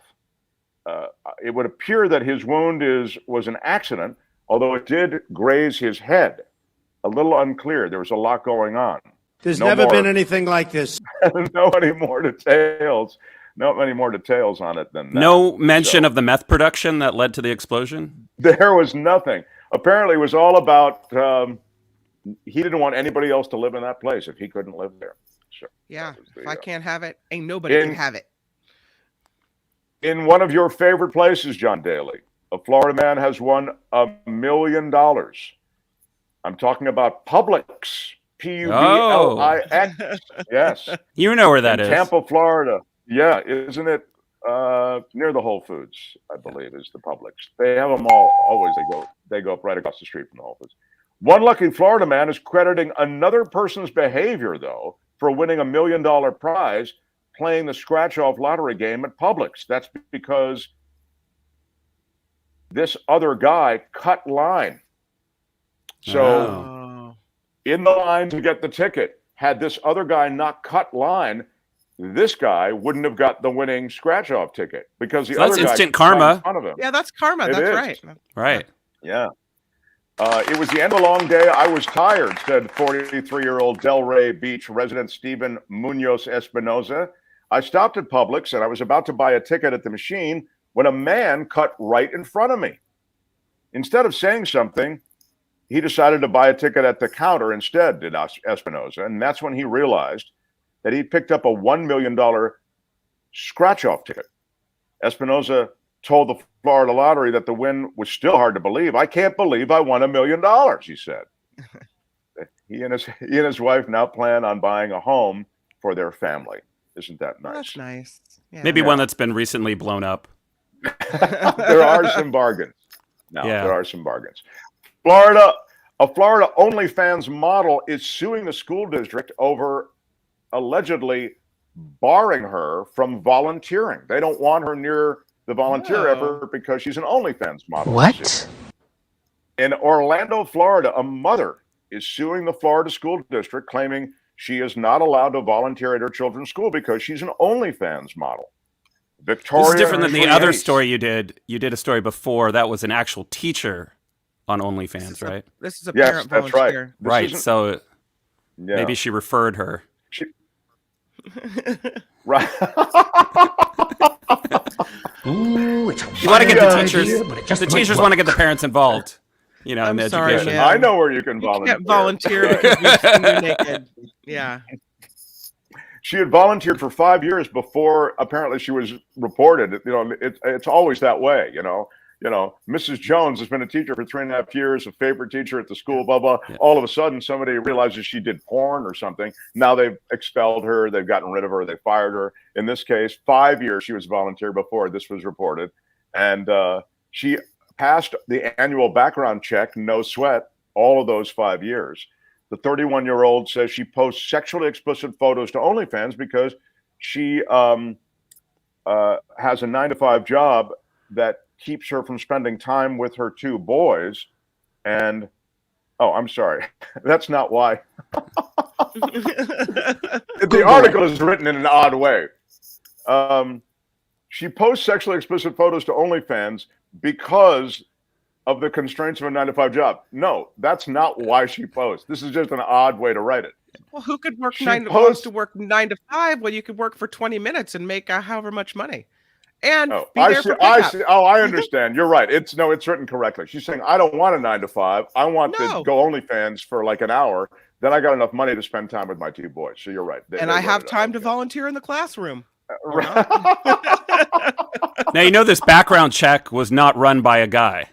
It would appear that his wound was an accident, although it did graze his head. A little unclear. There was a lot going on. There's never been anything like this. Not many more details on it than that. No mention of the meth production that led to the explosion? There was nothing. Apparently, it was all about he didn't want anybody else to live in that place if he couldn't live there. So yeah, if I can't have it, ain't nobody can have it. In one of your favorite places, John Daly, a Florida man has won $1 million. I'm talking about Publix. Publix. Yes. You know where that is. Tampa, Florida. Yeah, isn't it near the Whole Foods, I believe, is the Publix. They have them all, always. They go up right across the street from the Whole Foods. One lucky Florida man is crediting another person's behavior, though, for winning $1 million prize playing the scratch-off lottery game at Publix. That's because this other guy cut line. So in the line to get the ticket, had this other guy not cut line, this guy wouldn't have got the winning scratch-off ticket because the other guy instant karma. in front of him. Yeah, that's karma. That's right. Right. Yeah. It was the end of a long day. I was tired, said 43-year-old Delray Beach resident Stephen Munoz Espinoza. I stopped at Publix and I was about to buy a ticket at the machine when a man cut right in front of me. Instead of saying something, he decided to buy a ticket at the counter instead, did Espinoza. And that's when he realized that he picked up a $1 million scratch-off ticket. Espinoza told the Florida Lottery that the win was still hard to believe. I can't believe I won $1 million, he said. He and his wife now plan on buying a home for their family. Isn't that nice? That's nice. Yeah. Maybe one that's been recently blown up. There are some bargains. There are some bargains. A Florida OnlyFans model is suing the school district over allegedly barring her from volunteering. They don't want her near the volunteer effort because she's an OnlyFans model. What? In Orlando, Florida, a mother is suing the Florida school district, claiming she is not allowed to volunteer at her children's school because she's an OnlyFans model. Victoria, this is different than the other story you did. You did a story before that was an actual teacher on OnlyFans, right? This is a parent volunteer. Right. So maybe she referred her. Right. Ooh, you want to get the teachers. The teachers want to get the parents involved. You know, in education. Man. I know where you can volunteer. You can't volunteer because you're naked. Yeah. She had volunteered for 5 years before apparently she was reported. You know, it's always that way. You know, Mrs. Jones has been a teacher for 3.5 years, a favorite teacher at the school, blah, blah. Yeah. All of a sudden, somebody realizes she did porn or something. Now they've expelled her. They've gotten rid of her. They fired her. In this case, 5 years she was volunteer before this was reported. And she passed the annual background check, no sweat, all of those 5 years. The 31-year-old says she posts sexually explicit photos to OnlyFans because she has a 9-to-5 job that keeps her from spending time with her 2 boys. And, I'm sorry. That's not why. The article is written in an odd way. She posts sexually explicit photos to OnlyFans because of the constraints of a 9-to-5 job. No, that's not why she posts. This is just an odd way to write it. Well, who could work wants to work 9 to 5? Well, you could work for 20 minutes and make however much money. And I understand. You're right. It's written correctly. She's saying, I don't want a 9-to-5. I want to go OnlyFans for like an hour. Then I got enough money to spend time with my 2 boys. So you're right. And I have time to volunteer in the classroom. Now, you know, this background check was not run by a guy.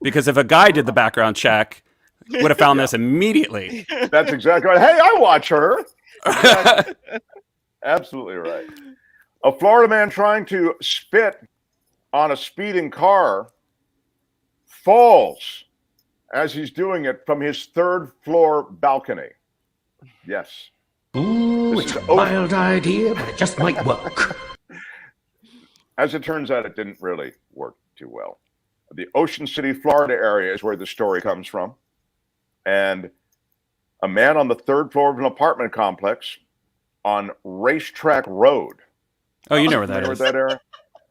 Because if a guy did the background check, would have found this immediately. That's exactly right. Hey, I watch her. Absolutely right. A Florida man trying to spit on a speeding car falls as he's doing it from his 3rd floor balcony. Yes. Ooh, Oh, it's a wild idea, but it just might work. As it turns out, it didn't really work too well. The Ocean City, Florida area is where the story comes from. And a man on the third floor of an apartment complex on Racetrack Road. Oh, you know where that is. Where that area?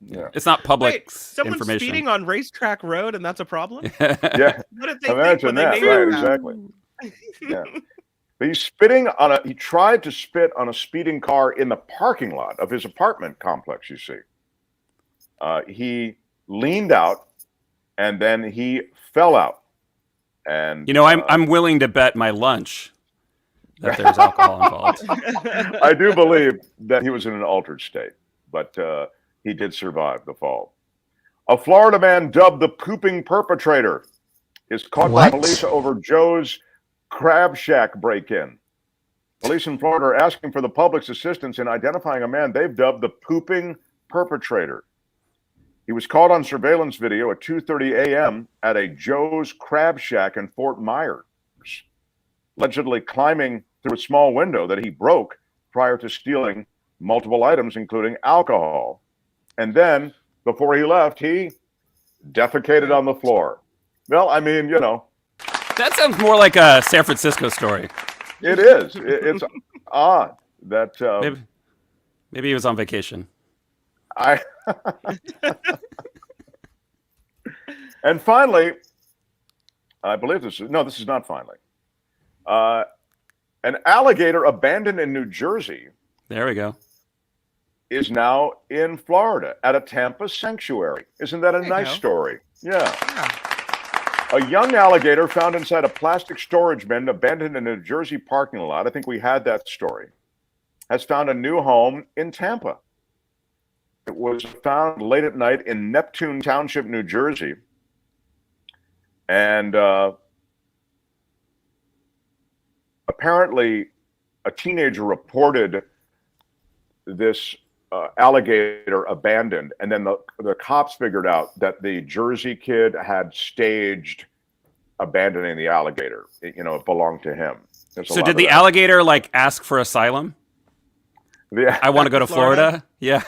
Yeah. It's not public Wait, someone's information. speeding on Racetrack Road, and that's a problem? Yeah. What did they think Imagine when that. they Right, named exactly. Yeah. But he tried to spit on a speeding car in the parking lot of his apartment complex, you see. He leaned out, and then he fell out. And you know, I'm willing to bet my lunch that there's alcohol involved. I do believe that he was in an altered state, but he did survive the fall. A Florida man dubbed the pooping perpetrator is caught by police over Joe's Crab Shack break-in. Police in Florida are asking for the public's assistance in identifying a man they've dubbed the pooping perpetrator. He was caught on surveillance video at 2:30 a.m. at a Joe's Crab Shack in Fort Myers, allegedly climbing through a small window that he broke prior to stealing multiple items, including alcohol. And then, before he left, he defecated on the floor. Well, I mean, you know. That sounds more like a San Francisco story. It is. It's odd that... Maybe he was on vacation. And finally, I believe this is not finally. An alligator abandoned in New Jersey. There we go. Is now in Florida at a Tampa sanctuary. Isn't that a nice story? Yeah. A young alligator found inside a plastic storage bin abandoned in a New Jersey parking lot. I think we had that story. Has found a new home in Tampa. It was found late at night in Neptune Township, New Jersey. And apparently a teenager reported this alligator abandoned, and then the cops figured out that the Jersey kid had staged abandoning the alligator. It belonged to him. So did the alligator ask for asylum? Yeah. I want to go to Florida. Yeah.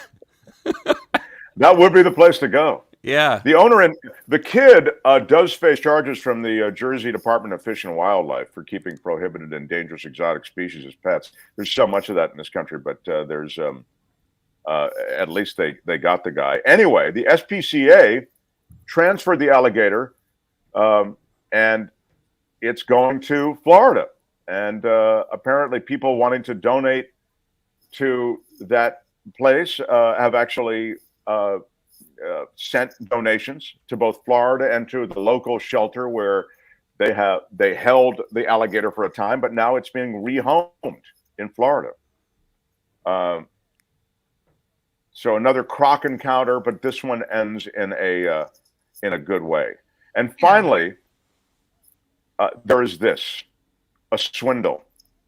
That would be the place to go. Yeah. The owner and the kid does face charges from the Jersey Department of Fish and Wildlife for keeping prohibited and dangerous exotic species as pets. There's so much of that in this country, but there's at least they got the guy. Anyway, the SPCA transferred the alligator, and it's going to Florida. And apparently people wanting to donate to that place have actually sent donations to both Florida and to the local shelter where they held the alligator for a time, but now it's being rehomed in Florida. So another croc encounter, but this one ends in a good way. And finally, there is this, a swindle.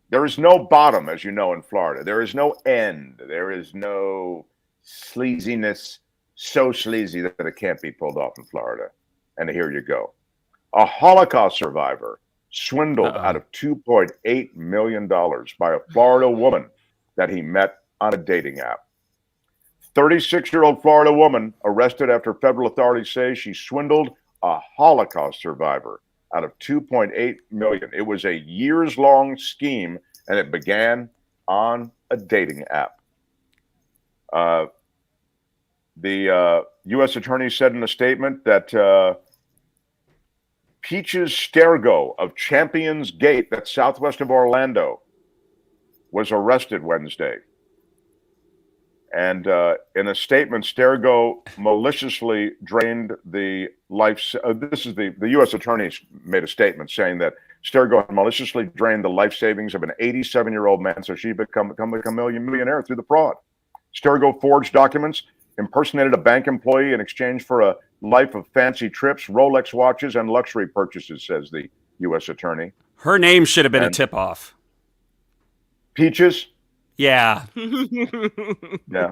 There is no bottom, as you know, in Florida. There is no end. There is no sleaziness so sleazy that it can't be pulled off in Florida. And here you go. A Holocaust survivor swindled out of $2.8 million by a Florida woman that he met on a dating app. 36-year-old Florida woman arrested after federal authorities say she swindled a Holocaust survivor out of $2.8 million. It was a years-long scheme, and it began on a dating app. The U.S. attorney said in a statement that Peaches Stergo of Champions Gate, that's southwest of Orlando, was arrested Wednesday. And in a statement, Stergo maliciously drained the life. This is the U.S. attorney made a statement saying that Stergo maliciously drained the life savings of an 87-year-old man so she become a millionaire through the fraud. Stergo forged documents, impersonated a bank employee in exchange for a life of fancy trips, Rolex watches, and luxury purchases, says the U.S. attorney. Her name should have been a tip-off. Peaches? Yeah. Yeah.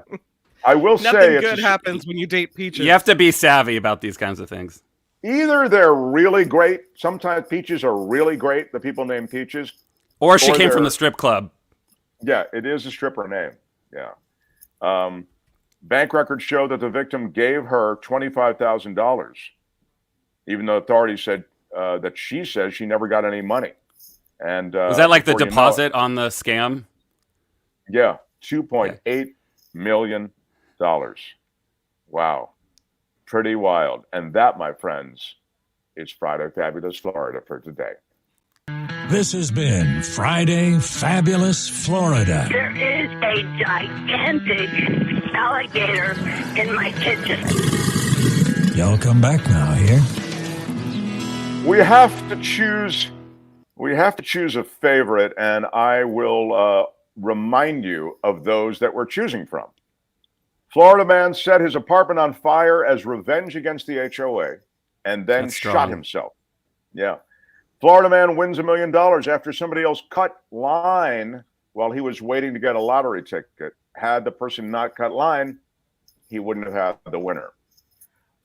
I will say nothing good happens when you date Peaches. You have to be savvy about these kinds of things. Either they're really great. Sometimes Peaches are really great, the people named Peaches. Or she came from the strip club. Yeah, it is a stripper name. Yeah. Bank records show that the victim gave her $25,000, even though authorities said that she says she never got any money. And was that like the deposit on the scam? Yeah, $2.8 million. Wow, pretty wild. And that, my friends, is Friday Fabulous Florida for today. This has been Friday Fabulous Florida. There is a gigantic alligator in my kitchen. Y'all come back now here. We have to choose a favorite, and I will remind you of those that we're choosing from. Florida man set his apartment on fire as revenge against the HOA and then shot himself. Yeah. Florida man wins $1 million after somebody else cut line while he was waiting to get a lottery ticket. Had the person not cut line, he wouldn't have had the winner.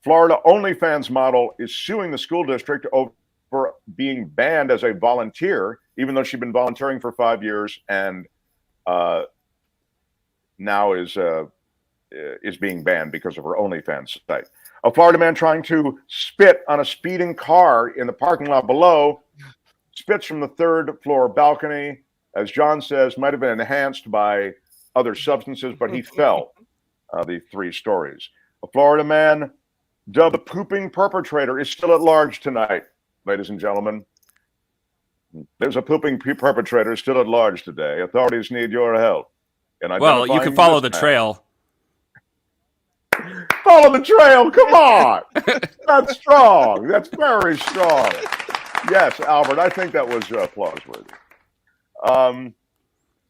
Florida OnlyFans model is suing the school district over being banned as a volunteer, even though she'd been volunteering for 5 years and now is being banned because of her OnlyFans site. A Florida man trying to spit on a speeding car in the parking lot below, spits from the third floor balcony. As John says, might have been enhanced by other substances, but he fell the 3 stories. A Florida man dubbed the pooping perpetrator is still at large tonight, ladies and gentlemen. There's a pooping perpetrator still at large today. Authorities need your help. And well, you can follow the trail. Follow the trail. Come on. That's strong. That's very strong. Yes, Albert, I think that was applause-worthy.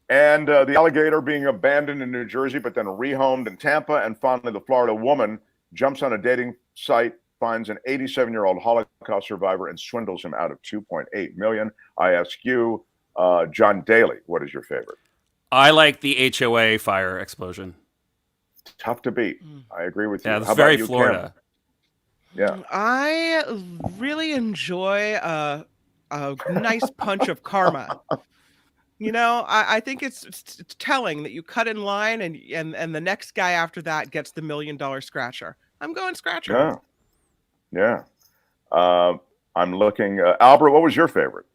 And the alligator being abandoned in New Jersey, but then rehomed in Tampa. And finally, the Florida woman jumps on a dating site, finds an 87-year-old Holocaust survivor, and swindles him out of $2.8 million. I ask you, John Daly, what is your favorite? I like the HOA fire explosion. Tough to beat. I agree with you. Yeah, it's very Florida. Kim? Yeah. I really enjoy a nice punch of karma. You know, I think it's telling that you cut in line and the next guy after that gets the $1 million scratcher. I'm going scratcher. Yeah. I'm looking. Albert, what was your favorite?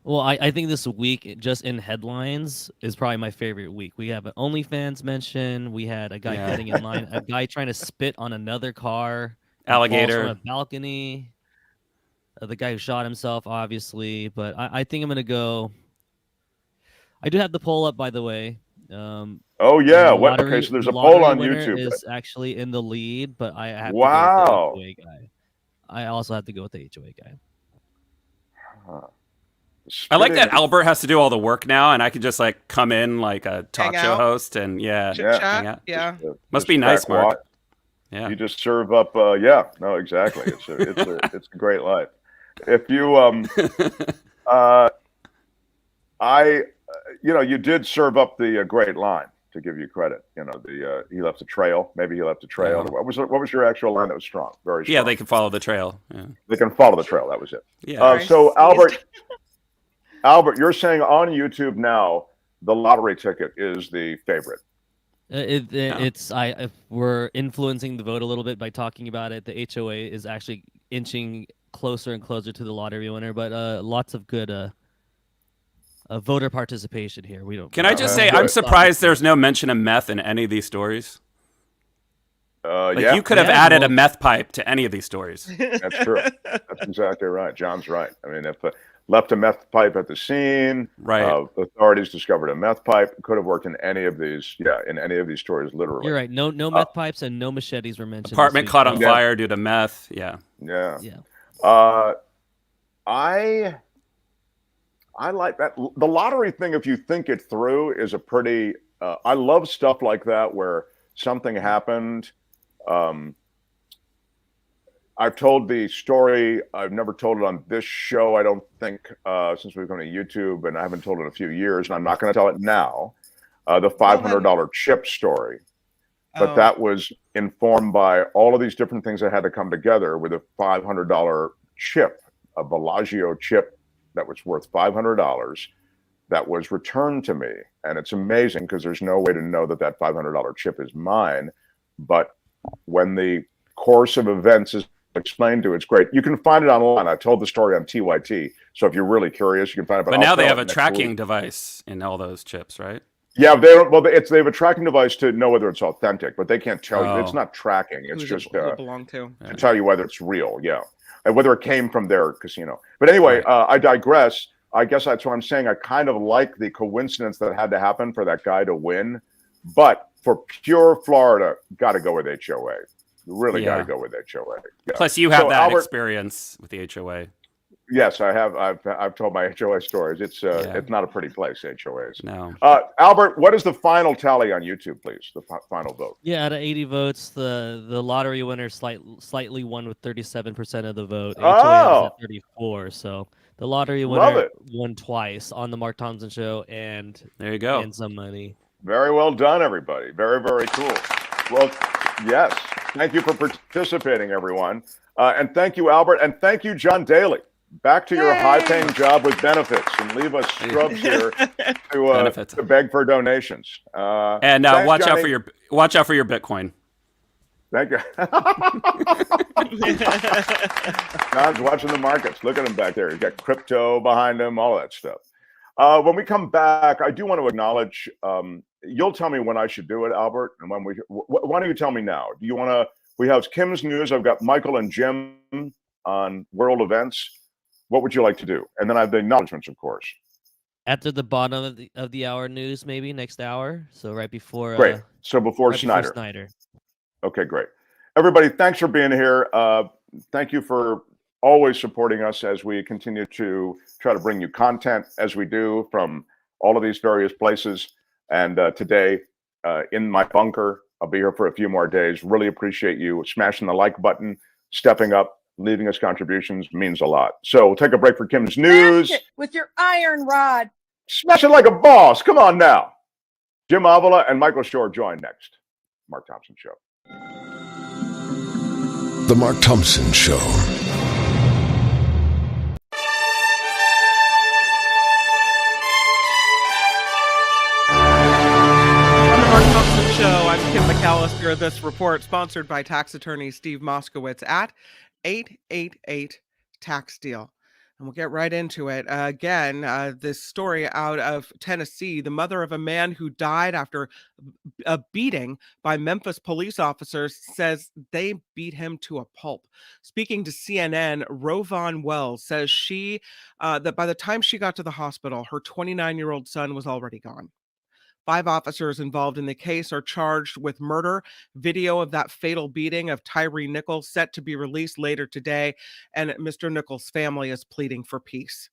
Well, I think this week, just in headlines, is probably my favorite week. We have an OnlyFans mention. We had a guy getting in line, a guy trying to spit on another car, alligator on a balcony. The guy who shot himself, obviously, but I think I'm gonna go. I do have the poll up, by the way. Oh yeah, okay. So there's a poll on YouTube. Is actually in the lead, but I have to go with the HOA guy. I also have to go with the HOA guy. I like that Albert has to do all the work now, and I can just like come in like a talk show host and hang out. Yeah. Must be nice, Mark. Yeah, you just serve up. No, exactly. It's a great life. If you you did serve up the great line, to give you credit. You know, he left a trail. Maybe he left a trail. Yeah. What was your actual line that was strong? Very strong. Yeah, they can follow the trail. Yeah. They can follow the trail. That was it. Yeah. So Albert, you're saying on YouTube now the lottery ticket is the favorite. If we're influencing the vote a little bit by talking about it. The HOA is actually inching closer and closer to the lottery winner, but lots of good voter participation here. Can I just say I'm surprised there's no mention of meth in any of these stories. You could have added a meth pipe to any of these stories. That's true. That's exactly right. John's right. I mean, if left a meth pipe at the scene, right? Authorities discovered a meth pipe. Could have worked in any of these. Yeah, in any of these stories, literally. You're right. No meth pipes and no machetes were mentioned. Apartment caught on fire due to meth. Yeah. I like that. The lottery thing, if you think it through, is a pretty. I love stuff like that where something happened. I've told the story. I've never told it on this show, I don't think, since we've gone to YouTube, and I haven't told it in a few years, and I'm not going to tell it now. The $500 chip story. But that was informed by all of these different things that had to come together with a $500 chip, a Bellagio chip that was worth $500 that was returned to me. And it's amazing because there's no way to know that that $500 chip is mine. But when the course of events is explained to, it's great. You can find it online. I told the story on TYT. So if you're really curious, you can find it. But now they have a tracking device in all those chips, right? Yeah, they have a tracking device to know whether it's authentic, but they can't tell you. It's not tracking. It's just belong to tell you whether it's real. Yeah, and whether it came from their casino. But anyway, I digress. I guess that's what I'm saying. I kind of like the coincidence that had to happen for that guy to win, but for pure Florida, got to go with HOA. Really got to go with HOA. Yeah. Plus, you have that experience with the HOA. Yes, I have. I've told my HOA stories. It's not a pretty place, HOAs. No. Albert, what is the final tally on YouTube, please? The final vote. Yeah, out of 80 votes, the lottery winner slightly won with 37% of the vote. Oh. HOA was at 34. So the lottery winner won twice on the Mark Thompson Show, and there you go, and some money. Very well done, everybody. Very, very cool. Well, yes. Thank you for participating, everyone, and thank you, Albert, and thank you, John Daly. Back to your high-paying job with benefits, and leave us scrubs here to beg for donations. And thanks, watch Johnny. out for your Bitcoin. Thank you. John's watching the markets. Look at him back there. He's got crypto behind him, all of that stuff. When we come back, I do want to acknowledge. You'll tell me when I should do it, Albert, and when why don't you tell me now? Do you want to? We have Kim's news. I've got Michael and Jim on world events. What would you like to do? And then I have the acknowledgments, of course. After the bottom of the hour news, maybe next hour. So right before. Great. So before Snyder. Okay, great. Everybody, thanks for being here. Thank you for always supporting us as we continue to try to bring you content as we do from all of these various places. And today, in my bunker, I'll be here for a few more days. Really appreciate you smashing the like button, stepping up, leaving us contributions means a lot. So we'll take a break for Kim's news. Smash it with your iron rod. Smash it like a boss. Come on now. Jim Avila and Michael Shure join next. Mark Thompson Show. The Mark Thompson Show. Show. I'm Kim McAllister. This report sponsored by tax attorney Steve Moskowitz at 888 Tax Deal. And we'll get right into it. Again, this story out of Tennessee, the mother of a man who died after a beating by Memphis police officers says they beat him to a pulp. Speaking to CNN, Rovon Wells says that by the time she got to the hospital, her 29-year-old son was already gone. 5 officers involved in the case are charged with murder. Video of that fatal beating of Tyree Nichols set to be released later today, and Mr. Nichols' family is pleading for peace.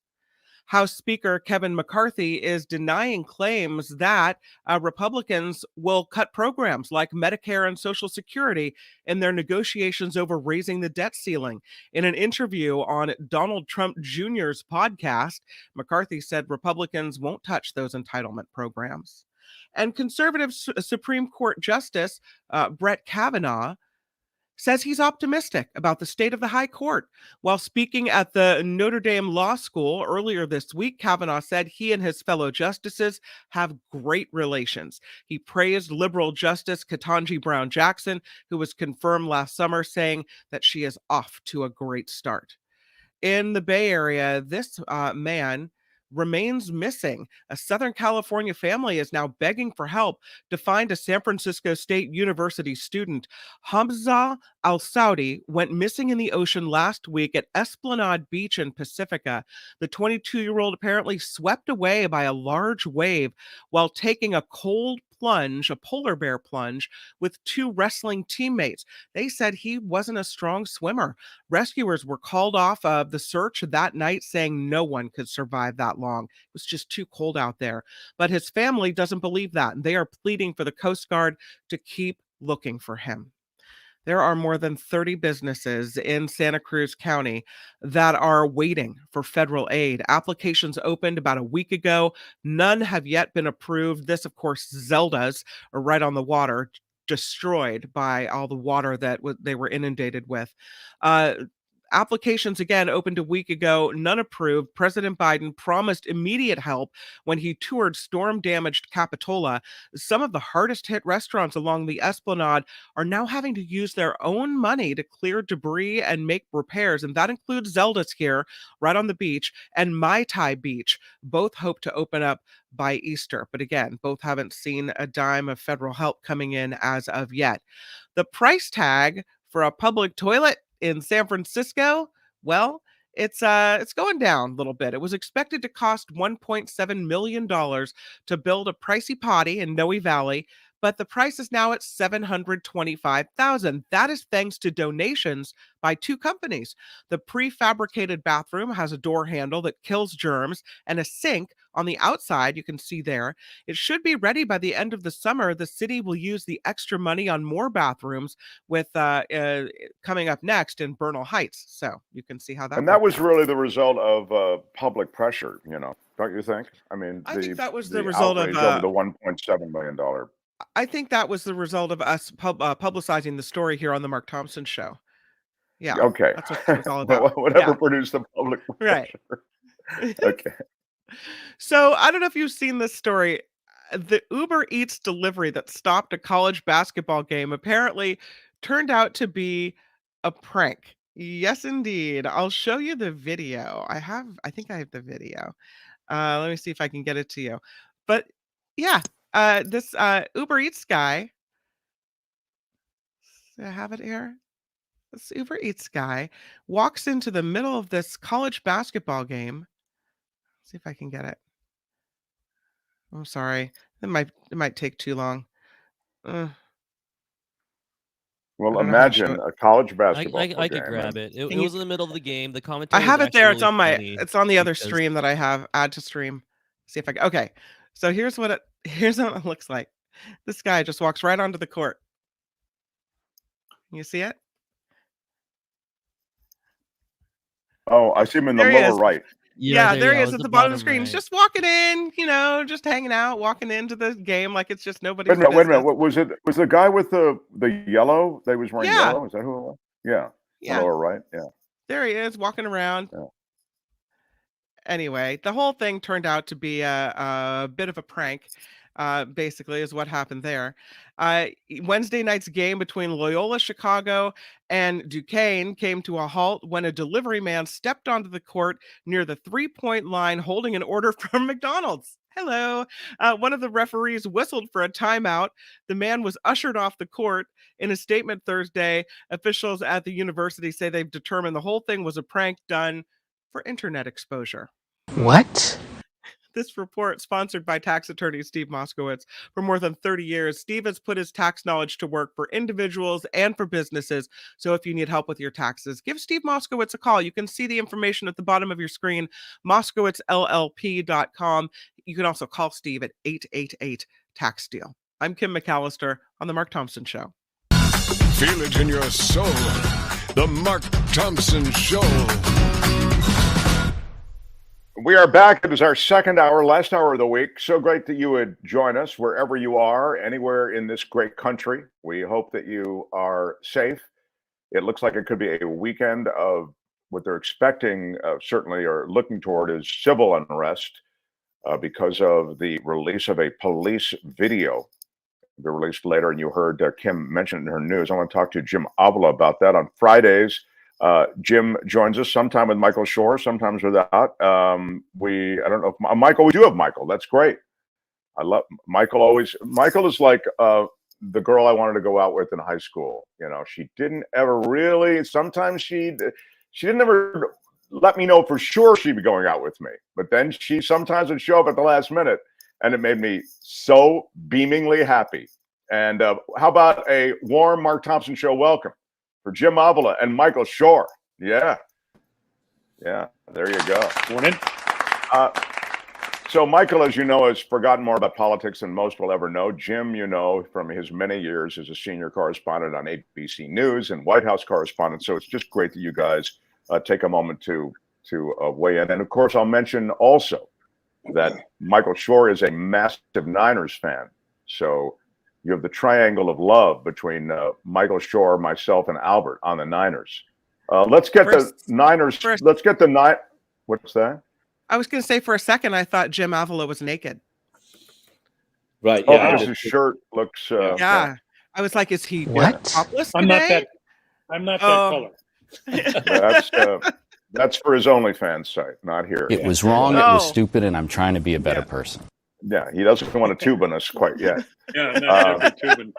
House Speaker Kevin McCarthy is denying claims that Republicans will cut programs like Medicare and Social Security in their negotiations over raising the debt ceiling. In an interview on Donald Trump Jr.'s podcast, McCarthy said Republicans won't touch those entitlement programs. And conservative Supreme Court Justice Brett Kavanaugh says he's optimistic about the state of the high court. While speaking at the Notre Dame Law School earlier this week, Kavanaugh said he and his fellow justices have great relations. He praised liberal Justice Ketanji Brown Jackson, who was confirmed last summer, saying that she is off to a great start. In the Bay Area, this man remains missing. A Southern California family is now begging for help to find a San Francisco State University student. Hamza Al-Saudi went missing in the ocean last week at Esplanade Beach in Pacifica. The 22-year-old apparently swept away by a large wave while taking a cold plunge, a polar bear plunge, with 2 wrestling teammates. They said he wasn't a strong swimmer. Rescuers were called off of the search that night, saying no one could survive that long. It was just too cold out there. But his family doesn't believe that, and they are pleading for the Coast Guard to keep looking for him. There are more than 30 businesses in Santa Cruz County that are waiting for federal aid. Applications opened about a week ago. None have yet been approved. This, of course, Zelda's are right on the water, destroyed by all the water that they were inundated with. Applications again opened a week ago, none approved. President Biden promised immediate help when he toured storm-damaged Capitola. Some of the hardest hit restaurants along the Esplanade are now having to use their own money to clear debris and make repairs, and that includes Zelda's here, right on the beach, and Mai Tai Beach. Both hope to open up by Easter, but again, both haven't seen a dime of federal help coming in as of yet. The price tag for a public toilet in San Francisco, well, it's going down a little bit. It was expected to cost $1.7 million to build a pricey potty in Noe Valley, but the price is now at $725,000. That is thanks to donations by two companies. The prefabricated bathroom has a door handle that kills germs and a sink on the outside, you can see there. It should be ready by the end of the summer. The city will use the extra money on more bathrooms with coming up next in Bernal Heights. So you can see how that. And that was really the result of public pressure, don't you think? I mean, I think that was the result of over the $1.7 million. I think that was the result of us publicizing the story here on the Mark Thompson Show. Yeah. Okay. That's what it was all about. Whatever produced the public pressure. Right. Okay. So I don't know if you've seen this story. The Uber Eats delivery that stopped a college basketball game apparently turned out to be a prank. Yes, indeed. I'll show you the video. I think I have the video. Let me see if I can get it to you. But yeah, this Uber Eats guy. Do I have it here? This Uber Eats guy walks into the middle of this college basketball game. See if I can get it. I'm sorry. It might take too long. Well, imagine a college basketball I game. could grab it. It you- was in the middle of the game. The commentary. I have was it there. actually It's on my. funny It's on the other because- stream that I have. Add to stream. See if I can. Okay. So here's what it looks like. This guy just walks right onto the court. You see it? Oh, I see him in the There he lower is. right. Yeah, there he you is go, at the bottom of the screen. right. He's just walking in, just hanging out, walking into the game like it's just nobody's Wait a minute. business. What was it? Was the guy with the yellow? They was wearing Yeah. yellow. Is that who it was? Yeah. Yeah. The lower right. Yeah. There he is walking around. Yeah. Anyway, the whole thing turned out to be a bit of a prank, basically, is what happened there. Wednesday night's game between Loyola Chicago and Duquesne came to a halt when a delivery man stepped onto the court near the three-point line holding an order from McDonald's. Hello. One of the referees whistled for a timeout. The man was ushered off the court. In a statement Thursday, officials at the university say they've determined the whole thing was a prank done for internet exposure. What? This report, sponsored by tax attorney Steve Moskowitz. For more than 30 years, Steve has put his tax knowledge to work for individuals and for businesses. So if you need help with your taxes, give Steve Moskowitz a call. You can see the information at the bottom of your screen, moskowitzllp.com. You can also call Steve at 888-TAX-DEAL. I'm Kim McAllister on The Mark Thompson Show. Feel it in your soul. The Mark Thompson Show. We are back. It is our second hour, last hour of the week. So great that you would join us wherever you are, anywhere in this great country. We hope that you are safe. It looks like it could be a weekend of what they're expecting, certainly, or looking toward, is civil unrest because of the release of a police video. It'll be released later, and you heard Kim mention in her news. I want to talk to Jim Avila about that on Fridays. Jim joins us sometime with Michael Shure, sometimes without. I don't know if Michael, we do have Michael. That's great. I love Michael. Michael is like the girl I wanted to go out with in high school. She didn't ever really. Sometimes she didn't ever let me know for sure she'd be going out with me. But then she sometimes would show up at the last minute, and it made me so beamingly happy. And how about a warm Mark Thompson Show welcome for Jim Avila and Michael Shure? Yeah, there you go. Morning. So Michael, as you know, has forgotten more about politics than most will ever know. Jim, from his many years as a senior correspondent on ABC News and White House correspondent. So it's just great that you guys take a moment to weigh in. And of course, I'll mention also that Michael Shure is a massive Niners fan. So you have the triangle of love between Michael Shure, myself, and Albert on the Niners. Let's get the Niners. Let's get the nine. What's that? I was going to say for a second, I thought Jim Avila was naked. Right. Oh, Yeah. because his shirt looks. Yeah. I was like, is he topless I'm today? not that color. That's for his OnlyFans site, not here. It was wrong. It was stupid, and I'm trying to be a better person. Yeah, he doesn't want to tubing us quite yet. Yeah, not tubing.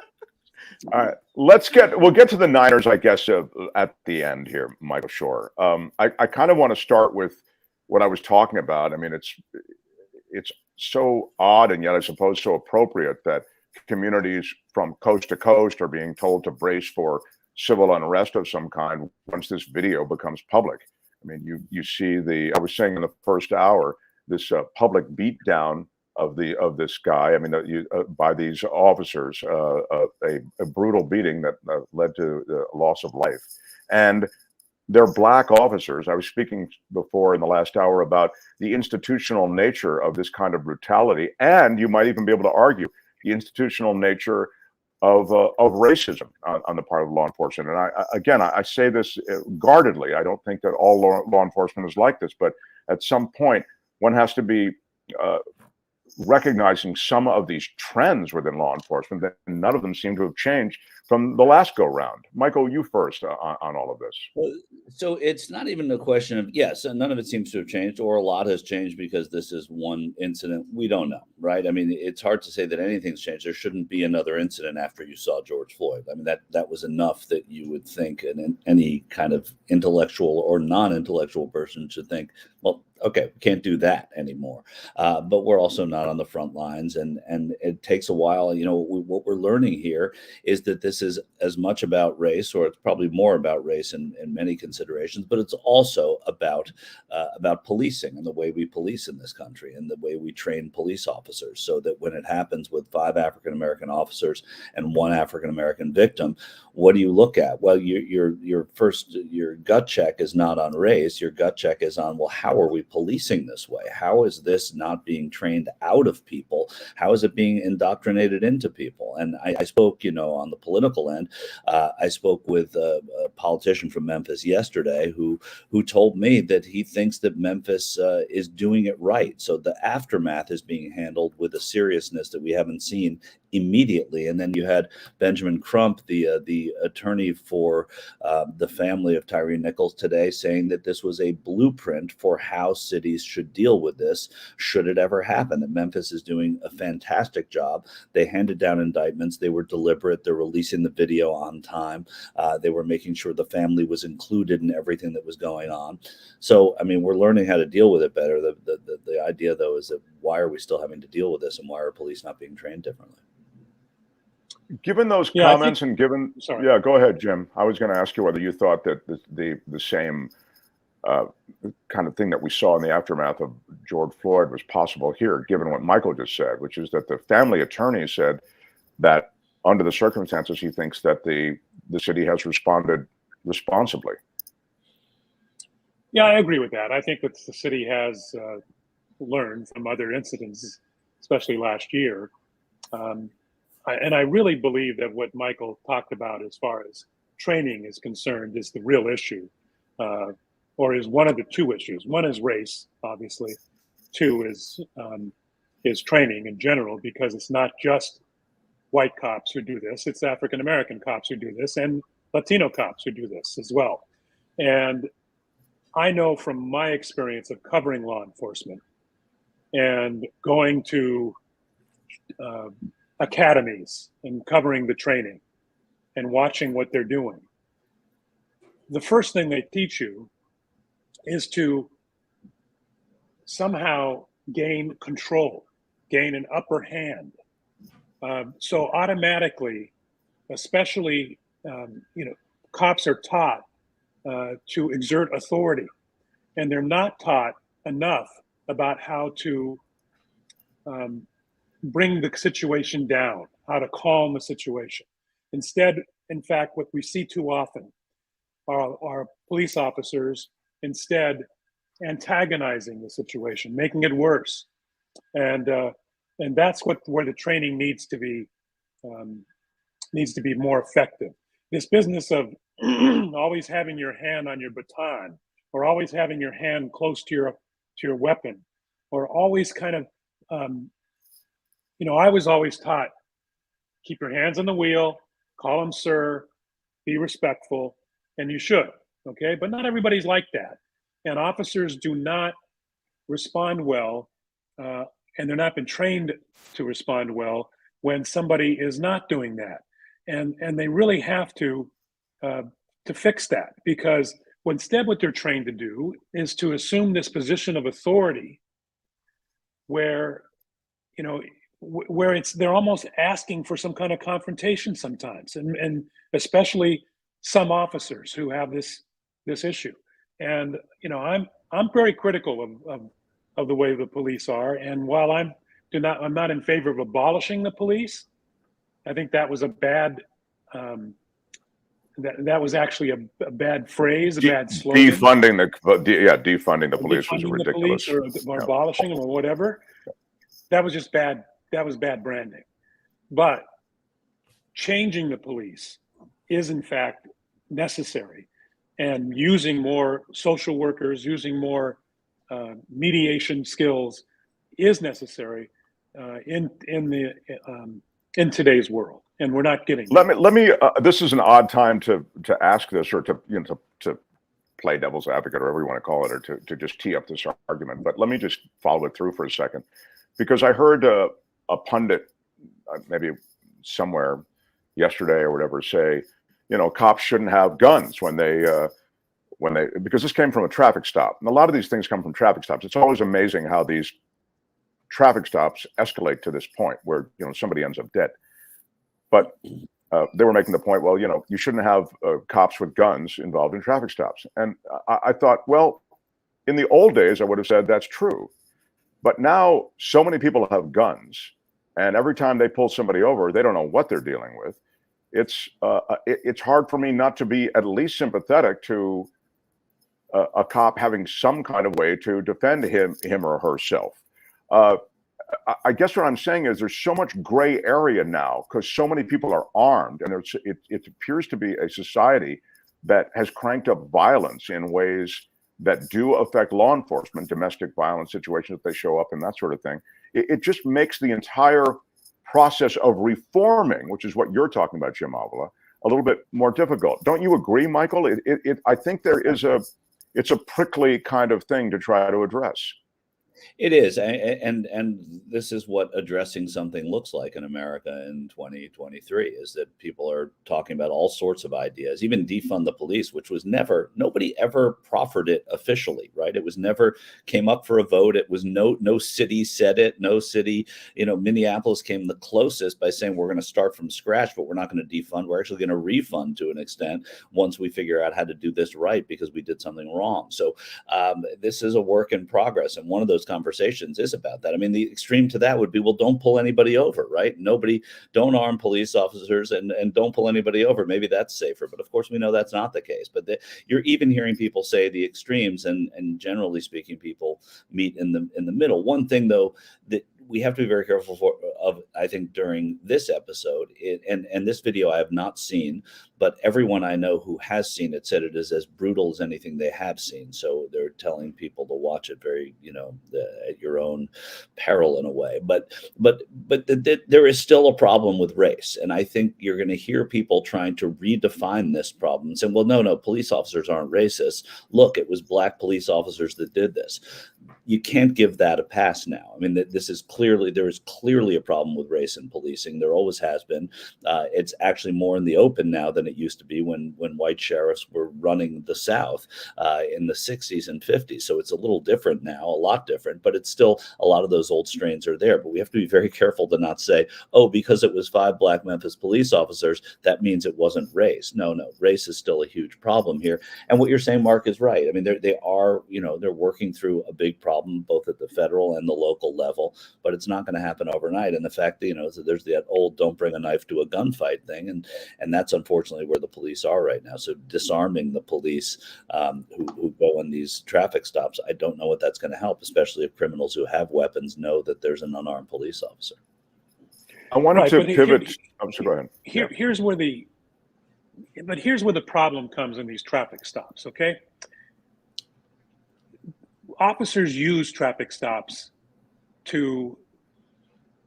All right, we'll get to the Niners, I guess, at the end here, Michael Shure. I kind of want to start with what I was talking about. I mean, it's so odd and yet I suppose so appropriate that communities from coast to coast are being told to brace for civil unrest of some kind once this video becomes public. I mean, you see I was saying in the first hour, this public beatdown of this guy. I mean, by these officers, a brutal beating that led to the loss of life. And they're black officers. I was speaking before in the last hour about the institutional nature of this kind of brutality, and you might even be able to argue the institutional nature of racism on the part of law enforcement. And I say this guardedly. I don't think that all law enforcement is like this, but at some point, one has to be recognizing some of these trends within law enforcement that none of them seem to have changed from the last go round. Michael, you first on all of this. Well, so it's not even a question of, yes, and none of it seems to have changed, or a lot has changed because this is one incident. We don't know, right? I mean, it's hard to say that anything's changed. There shouldn't be another incident after you saw George Floyd. I mean, that was enough that you would think, and any kind of intellectual or non-intellectual person should think, well, okay, we can't do that anymore. But we're also not on the front lines, and it takes a while. You know, what we're learning here is that this is as much about race, or it's probably more about race in many considerations, but it's also about policing and the way we police in this country and the way we train police officers, so that when it happens with 5 African-American officers and 1 African-American victim, what do you look at? Well, your gut check is not on race. Your gut check is on, well, how are we policing this way? How is this not being trained out of people? How is it being indoctrinated into people? And I spoke, on the political end, I spoke with a politician from Memphis yesterday who told me that he thinks that Memphis is doing it right. So the aftermath is being handled with a seriousness that we haven't seen immediately. And then you had Benjamin Crump, the attorney for the family of Tyree Nichols today, saying that this was a blueprint for how cities should deal with this should it ever happen. That Memphis is doing a fantastic job. They handed down indictments. They were deliberate. They're releasing the video on time. They were making sure the family was included in everything that was going on. So, I mean, we're learning how to deal with it better. The idea, though, is that why are we still having to deal with this, and why are police not being trained differently? Given those comments and given, go ahead, Jim. I was going to ask you whether you thought that the same kind of thing that we saw in the aftermath of George Floyd was possible here, given what Michael just said, which is that the family attorney said that under the circumstances, he thinks that the city has responded responsibly. Yeah, I agree with that. I think that the city has learned from other incidents, especially last year. And I really believe that what Michael talked about as far as training is concerned is the real issue, or is one of the 2 issues. One is race, obviously. 2 is training in general, because it's not just white cops who do this. It's African-American cops who do this, and Latino cops who do this as well. And I know from my experience of covering law enforcement and going to academies and covering the training and watching what they're doing, the first thing they teach you is to somehow gain control, gain an upper hand. So automatically, especially, cops are taught to exert authority, and they're not taught enough about how to bring the situation down, how to calm the situation. Instead, in fact, what we see too often are police officers instead antagonizing the situation, making it worse. And that's where the training needs to be more effective. this business of always having your hand on your baton, or always having your hand close to your weapon, or always kind of, I was always taught, keep your hands on the wheel, call them sir, be respectful, and you should, okay? But not everybody's like that. And officers do not respond well, and they're not been trained to respond well when somebody is not doing that. And they really have to fix that, because instead what they're trained to do is to assume this position of authority where, where they're almost asking for some kind of confrontation sometimes, and especially some officers who have this issue. And I'm very critical of the way the police are. And while I'm not in favor of abolishing the police, I think that was a bad that was actually a bad phrase, a bad slogan. Defunding the police was ridiculous. The police or abolishing them or whatever. That was just bad. That was bad branding. But changing the police is in fact necessary, and using more social workers, using more mediation skills is necessary in today's world, and we're not getting. Let me. This is an odd time to ask this, or to play devil's advocate, or whatever you want to call it, or to just tee up this argument. But let me just follow it through for a second, because I heard a pundit, maybe somewhere yesterday or whatever, say, cops shouldn't have guns when they because this came from a traffic stop, and a lot of these things come from traffic stops. It's always amazing how these traffic stops escalate to this point where somebody ends up dead. But they were making the point, well, you shouldn't have cops with guns involved in traffic stops. And I thought, well, in the old days, I would have said that's true. But now so many people have guns, and every time they pull somebody over, they don't know what they're dealing with. It's hard for me not to be at least sympathetic to a cop having some kind of way to defend him or herself. I guess what I'm saying is there's so much gray area now because so many people are armed, and it appears to be a society that has cranked up violence in ways that do affect law enforcement, domestic violence situations that they show up and that sort of thing. It just makes the entire process of reforming, which is what you're talking about, Jim Avila, a little bit more difficult. Don't you agree, Michael? I think it's a prickly kind of thing to try to address. It is, and this is what addressing something looks like in America in 2023, is that people are talking about all sorts of ideas, even defund the police, which was nobody ever proffered it officially, right? It was never came up for a vote. It was no city said it, no city, Minneapolis came the closest by saying we're going to start from scratch, but we're not going to defund. We're actually going to refund to an extent once we figure out how to do this right, because we did something wrong. So this is a work in progress, and one of those conversations is about that. I mean, the extreme to that would be, well, don't pull anybody over, right? Don't arm police officers and don't pull anybody over. Maybe that's safer. But of course, we know that's not the case. But you're even hearing people say the extremes, and generally speaking, people meet in the middle. One thing, though, that we have to be very careful of, I think, during this episode, and this video I have not seen, but everyone I know who has seen it said it is as brutal as anything they have seen. So they're telling people to watch it very, at your own peril in a way. But there is still a problem with race, and I think you're going to hear people trying to redefine this problem and saying, well, no, police officers aren't racist. Look, it was black police officers that did this. You can't give that a pass now. I mean, there is clearly a problem with race in policing. There always has been. It's actually more in the open now than it used to be when white sheriffs were running the South in the 60s and 50s. So it's a little different now, a lot different, but it's still a lot of those old strains are there. But we have to be very careful to not say, oh, because it was 5 black Memphis police officers, that means it wasn't race. No, race is still a huge problem here. And what you're saying, Mark, is right. I mean, they are, they're working through a big problem both at the federal and the local level, but it's not going to happen overnight. And the fact that, so there's that old don't bring a knife to a gunfight thing. And that's unfortunately where the police are right now. So disarming the police who go in these traffic stops, I don't know what that's going to help, especially if criminals who have weapons know that there's an unarmed police officer. I wanted to pivot. So go ahead. Here's where the But here's where the problem comes in these traffic stops, okay? Officers use traffic stops to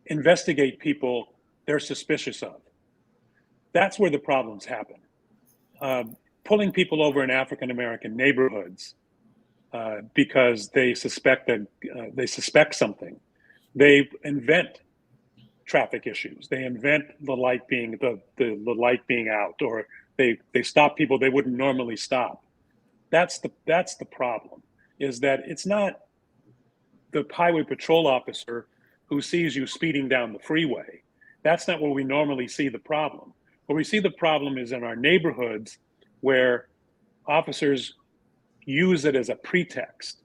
investigate people they're suspicious of. That's where the problems happen. Pulling people over in African American neighborhoods because they suspect something. They invent traffic issues. They invent the light being the light being out, or they stop people they wouldn't normally stop. That's the problem. Is that it's not the highway patrol officer who sees you speeding down the freeway. That's not where we normally see the problem. Where we see the problem is in our neighborhoods, where officers use it as a pretext.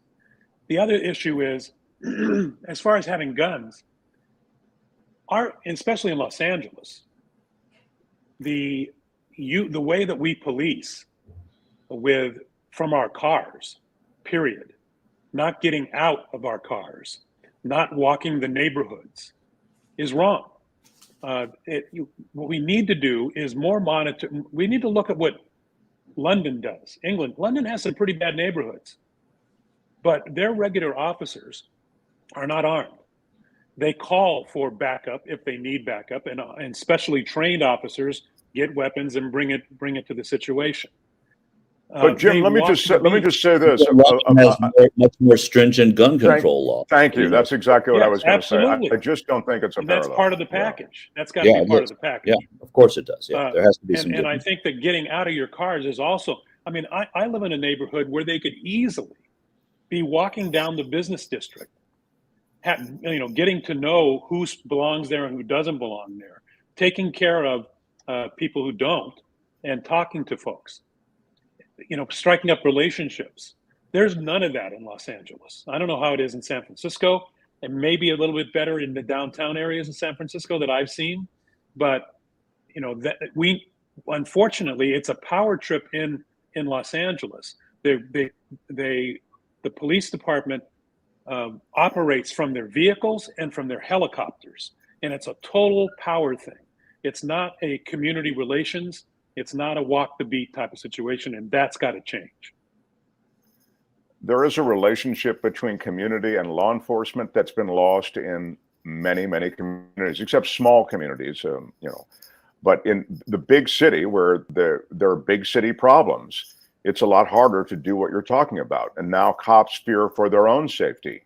The other issue is, as far as having guns, especially in Los Angeles, the way that we police from our cars, period, not getting out of our cars, not walking the neighborhoods, is wrong. What we need to do is more monitor. We need to look at what London does. England. London has some pretty bad neighborhoods, but their regular officers are not armed. They call for backup if they need backup, and specially trained officers get weapons and bring it to the situation. But Jim, let me just say this: much more stringent gun control law. Thank you. That's exactly what I was going to say. I just don't think it's a parallel. That's part of the package. That's got to be part of the package. Yeah, of course it does. Yeah, there has to be some. And I think that getting out of your cars is also. I mean, I live in a neighborhood where they could easily be walking down the business district, getting to know who belongs there and who doesn't belong there, taking care of people who don't, and talking to folks. Striking up relationships. There's none of that in Los Angeles. I don't know how it is in San Francisco. It may be a little bit better in the downtown areas in San Francisco that I've seen, but unfortunately, it's a power trip in Los Angeles. The police department operates from their vehicles and from their helicopters, and it's a total power thing. It's not a community relations. It's not a walk the beat type of situation, and that's got to change. There is a relationship between community and law enforcement that's been lost in many, many communities, except small communities, But in the big city where there are big city problems, it's a lot harder to do what you're talking about. And now cops fear for their own safety.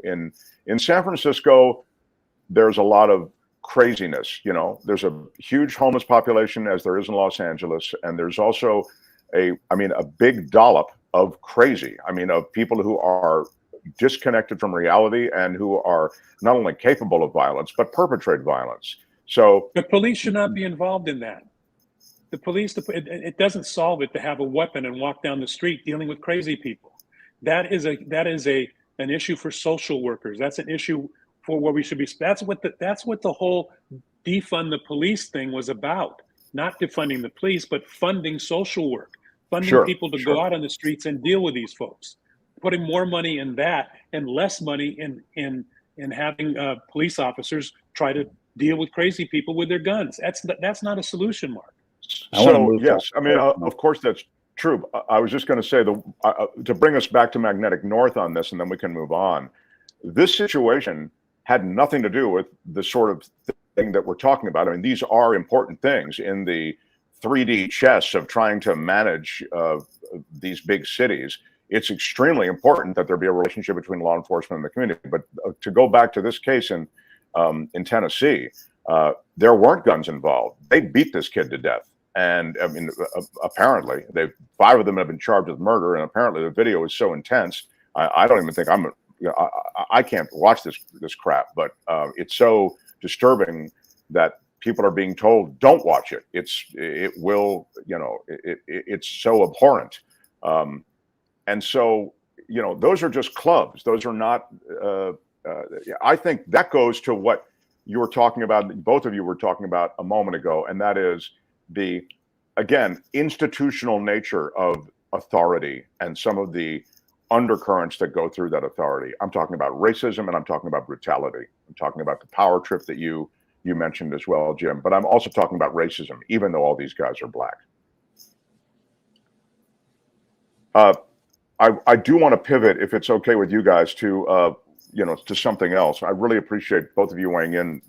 In San Francisco, there's a lot of craziness. There's a huge homeless population, as there is in Los Angeles, and there's also a big dollop of crazy. Of people who are disconnected from reality and who are not only capable of violence but perpetrate violence. So the police should not be involved in that. The police, it doesn't solve it to have a weapon and walk down the street dealing with crazy people. That is an issue for social workers. That's an issue for where we should be. That's what the whole defund the police thing was about. Not defunding the police, but funding social work, funding people to go out on the streets and deal with these folks. Putting more money in that and less money in having police officers try to deal with crazy people with their guns. That's not a solution, Mark. So yes, of course that's true. I was just going to say to bring us back to Magnetic North on this, and then we can move on. This situation had nothing to do with the sort of thing that we're talking about. These are important things in the 3D chess of trying to manage these big cities. It's extremely important that there be a relationship between law enforcement and the community. But to go back to this case in Tennessee, there weren't guns involved. They beat this kid to death. And apparently, 5 of them have been charged with murder. And apparently, the video is so intense. I don't even think I can't watch this crap. But it's so disturbing that people are being told, "Don't watch it. It's so abhorrent." And so, those are just clubs. Those are not. I think that goes to what you were talking about. Both of you were talking about a moment ago, and that is the, again, institutional nature of authority and some of the undercurrents that go through that authority. I'm talking about racism, and I'm talking about brutality. I'm talking about the power trip that you mentioned as well, Jim. But I'm also talking about racism, even though all these guys are black. I do want to pivot, if it's okay with you guys, to to something else. I really appreciate both of you weighing in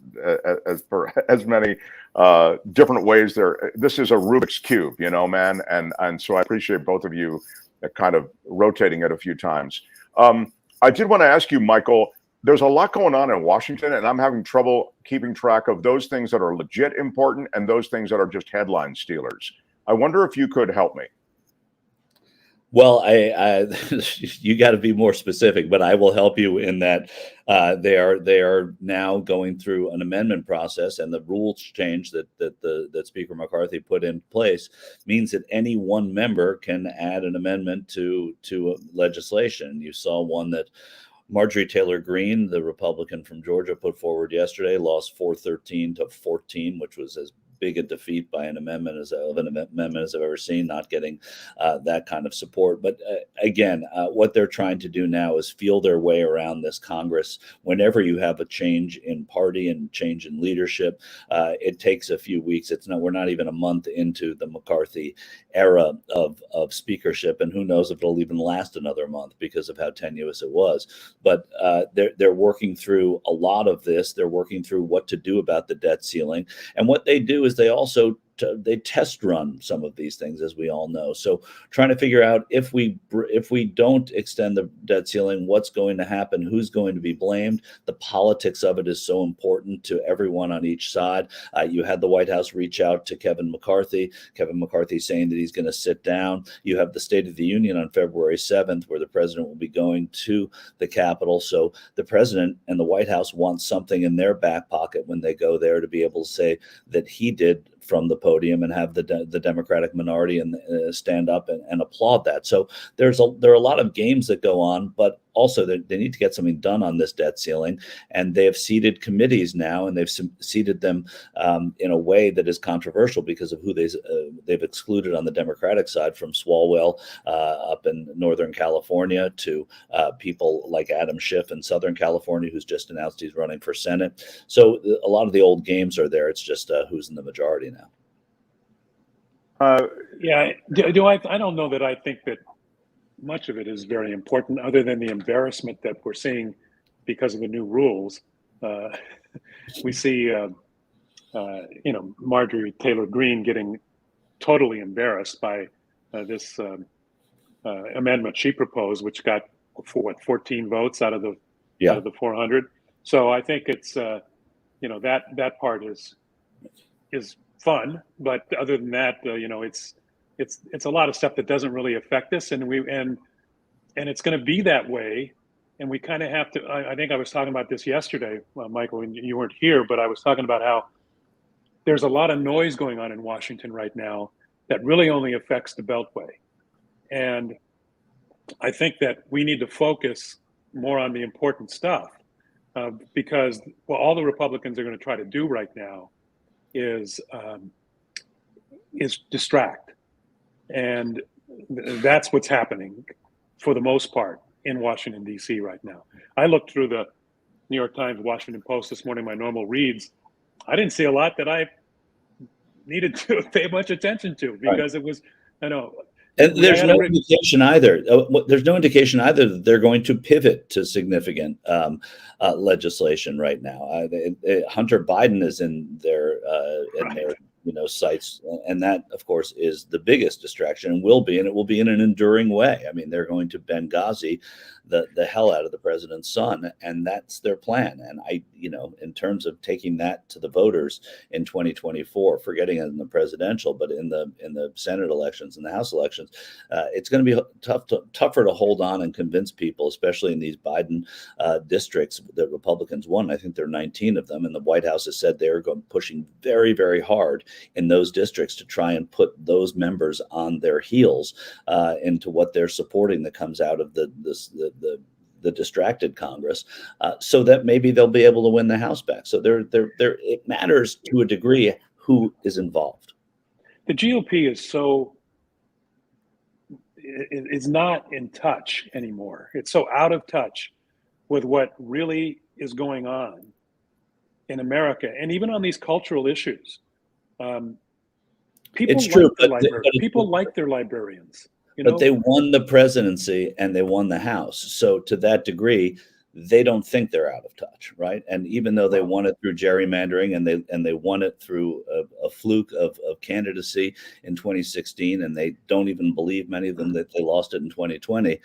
as for as many different ways there. This is a Rubik's Cube, man. And so I appreciate both of you kind of rotating it a few times. I did want to ask you, Michael, there's a lot going on in Washington, and I'm having trouble keeping track of those things that are legit important and those things that are just headline stealers. I wonder if you could help me. Well, I you got to be more specific, but I will help you in that they are now going through an amendment process, and the rules change that Speaker McCarthy put in place means that any one member can add an amendment to legislation. You saw one that Marjorie Taylor Greene, the Republican from Georgia, put forward yesterday, lost 413 to 14, which was as big a defeat by an amendment as I've ever seen, not getting that kind of support. But again, what they're trying to do now is feel their way around this Congress. Whenever you have a change in party and change in leadership, it takes a few weeks. We're not even a month into the McCarthy era of speakership, and who knows if it'll even last another month because of how tenuous it was. But they're working through a lot of this. They're working through what to do about the debt ceiling, and what they do is they also they test run some of these things, as we all know. So trying to figure out if we don't extend the debt ceiling, what's going to happen, who's going to be blamed. The politics of it is so important to everyone on each side. You had the White House reach out to Kevin McCarthy saying that he's going to sit down. You have the State of the Union on February 7th, where the president will be going to the Capitol. So the president and the White House want something in their back pocket when they go there to be able to say that he did from the podium and have the Democratic minority and stand up and applaud that. So there are a lot of games that go on, but also they need to get something done on this debt ceiling. And they have seated committees now, and they've seated them in a way that is controversial because of who they've excluded on the Democratic side, from Swalwell up in Northern California to people like Adam Schiff in Southern California, who's just announced he's running for Senate. So a lot of the old games are there. It's just who's in the majority now. I don't know that I think that much of it is very important, other than the embarrassment that we're seeing because of the new rules. We see, Marjorie Taylor Greene getting totally embarrassed by this amendment she proposed, which got 14 votes out of the 400. So I think it's that part is fun, but other than that, it's a lot of stuff that doesn't really affect us, and it's going to be that way, and we kind of have to. I think I was talking about this yesterday, Michael, and you weren't here, but I was talking about how there's a lot of noise going on in Washington right now that really only affects the Beltway, and I think that we need to focus more on the important stuff, because all the Republicans are going to try to do right now is distract. And that's what's happening for the most part in Washington, D.C. right now. I looked through the New York Times, Washington Post this morning, my normal reads. I didn't see a lot that I needed to pay much attention to, because it was, And there's no indication either. There's no indication either that they're going to pivot to significant legislation right now. Hunter Biden is in their sights, and that, of course, is the biggest distraction, and it will be in an enduring way. I mean, they're going to Benghazi the hell out of the president's son, and that's their plan. And in terms of taking that to the voters in 2024, forgetting it in the presidential, but in the Senate elections and the House elections, it's going to be tougher to hold on and convince people, especially in these Biden districts that Republicans won. I think there are 19 of them, and the White House has said they're pushing very, very hard in those districts to try and put those members on their heels into what they're supporting that comes out of the distracted Congress, so that maybe they'll be able to win the House back. So it matters to a degree who is involved. The GOP is not in touch anymore. It's so out of touch with what really is going on in America, and even on these cultural issues. People like their librarians. But they won the presidency and they won the House. So to that degree, they don't think they're out of touch, right? And even though they won it through gerrymandering and they won it through a fluke of candidacy in 2016, and they don't even believe, many of them, that they lost it in 2020.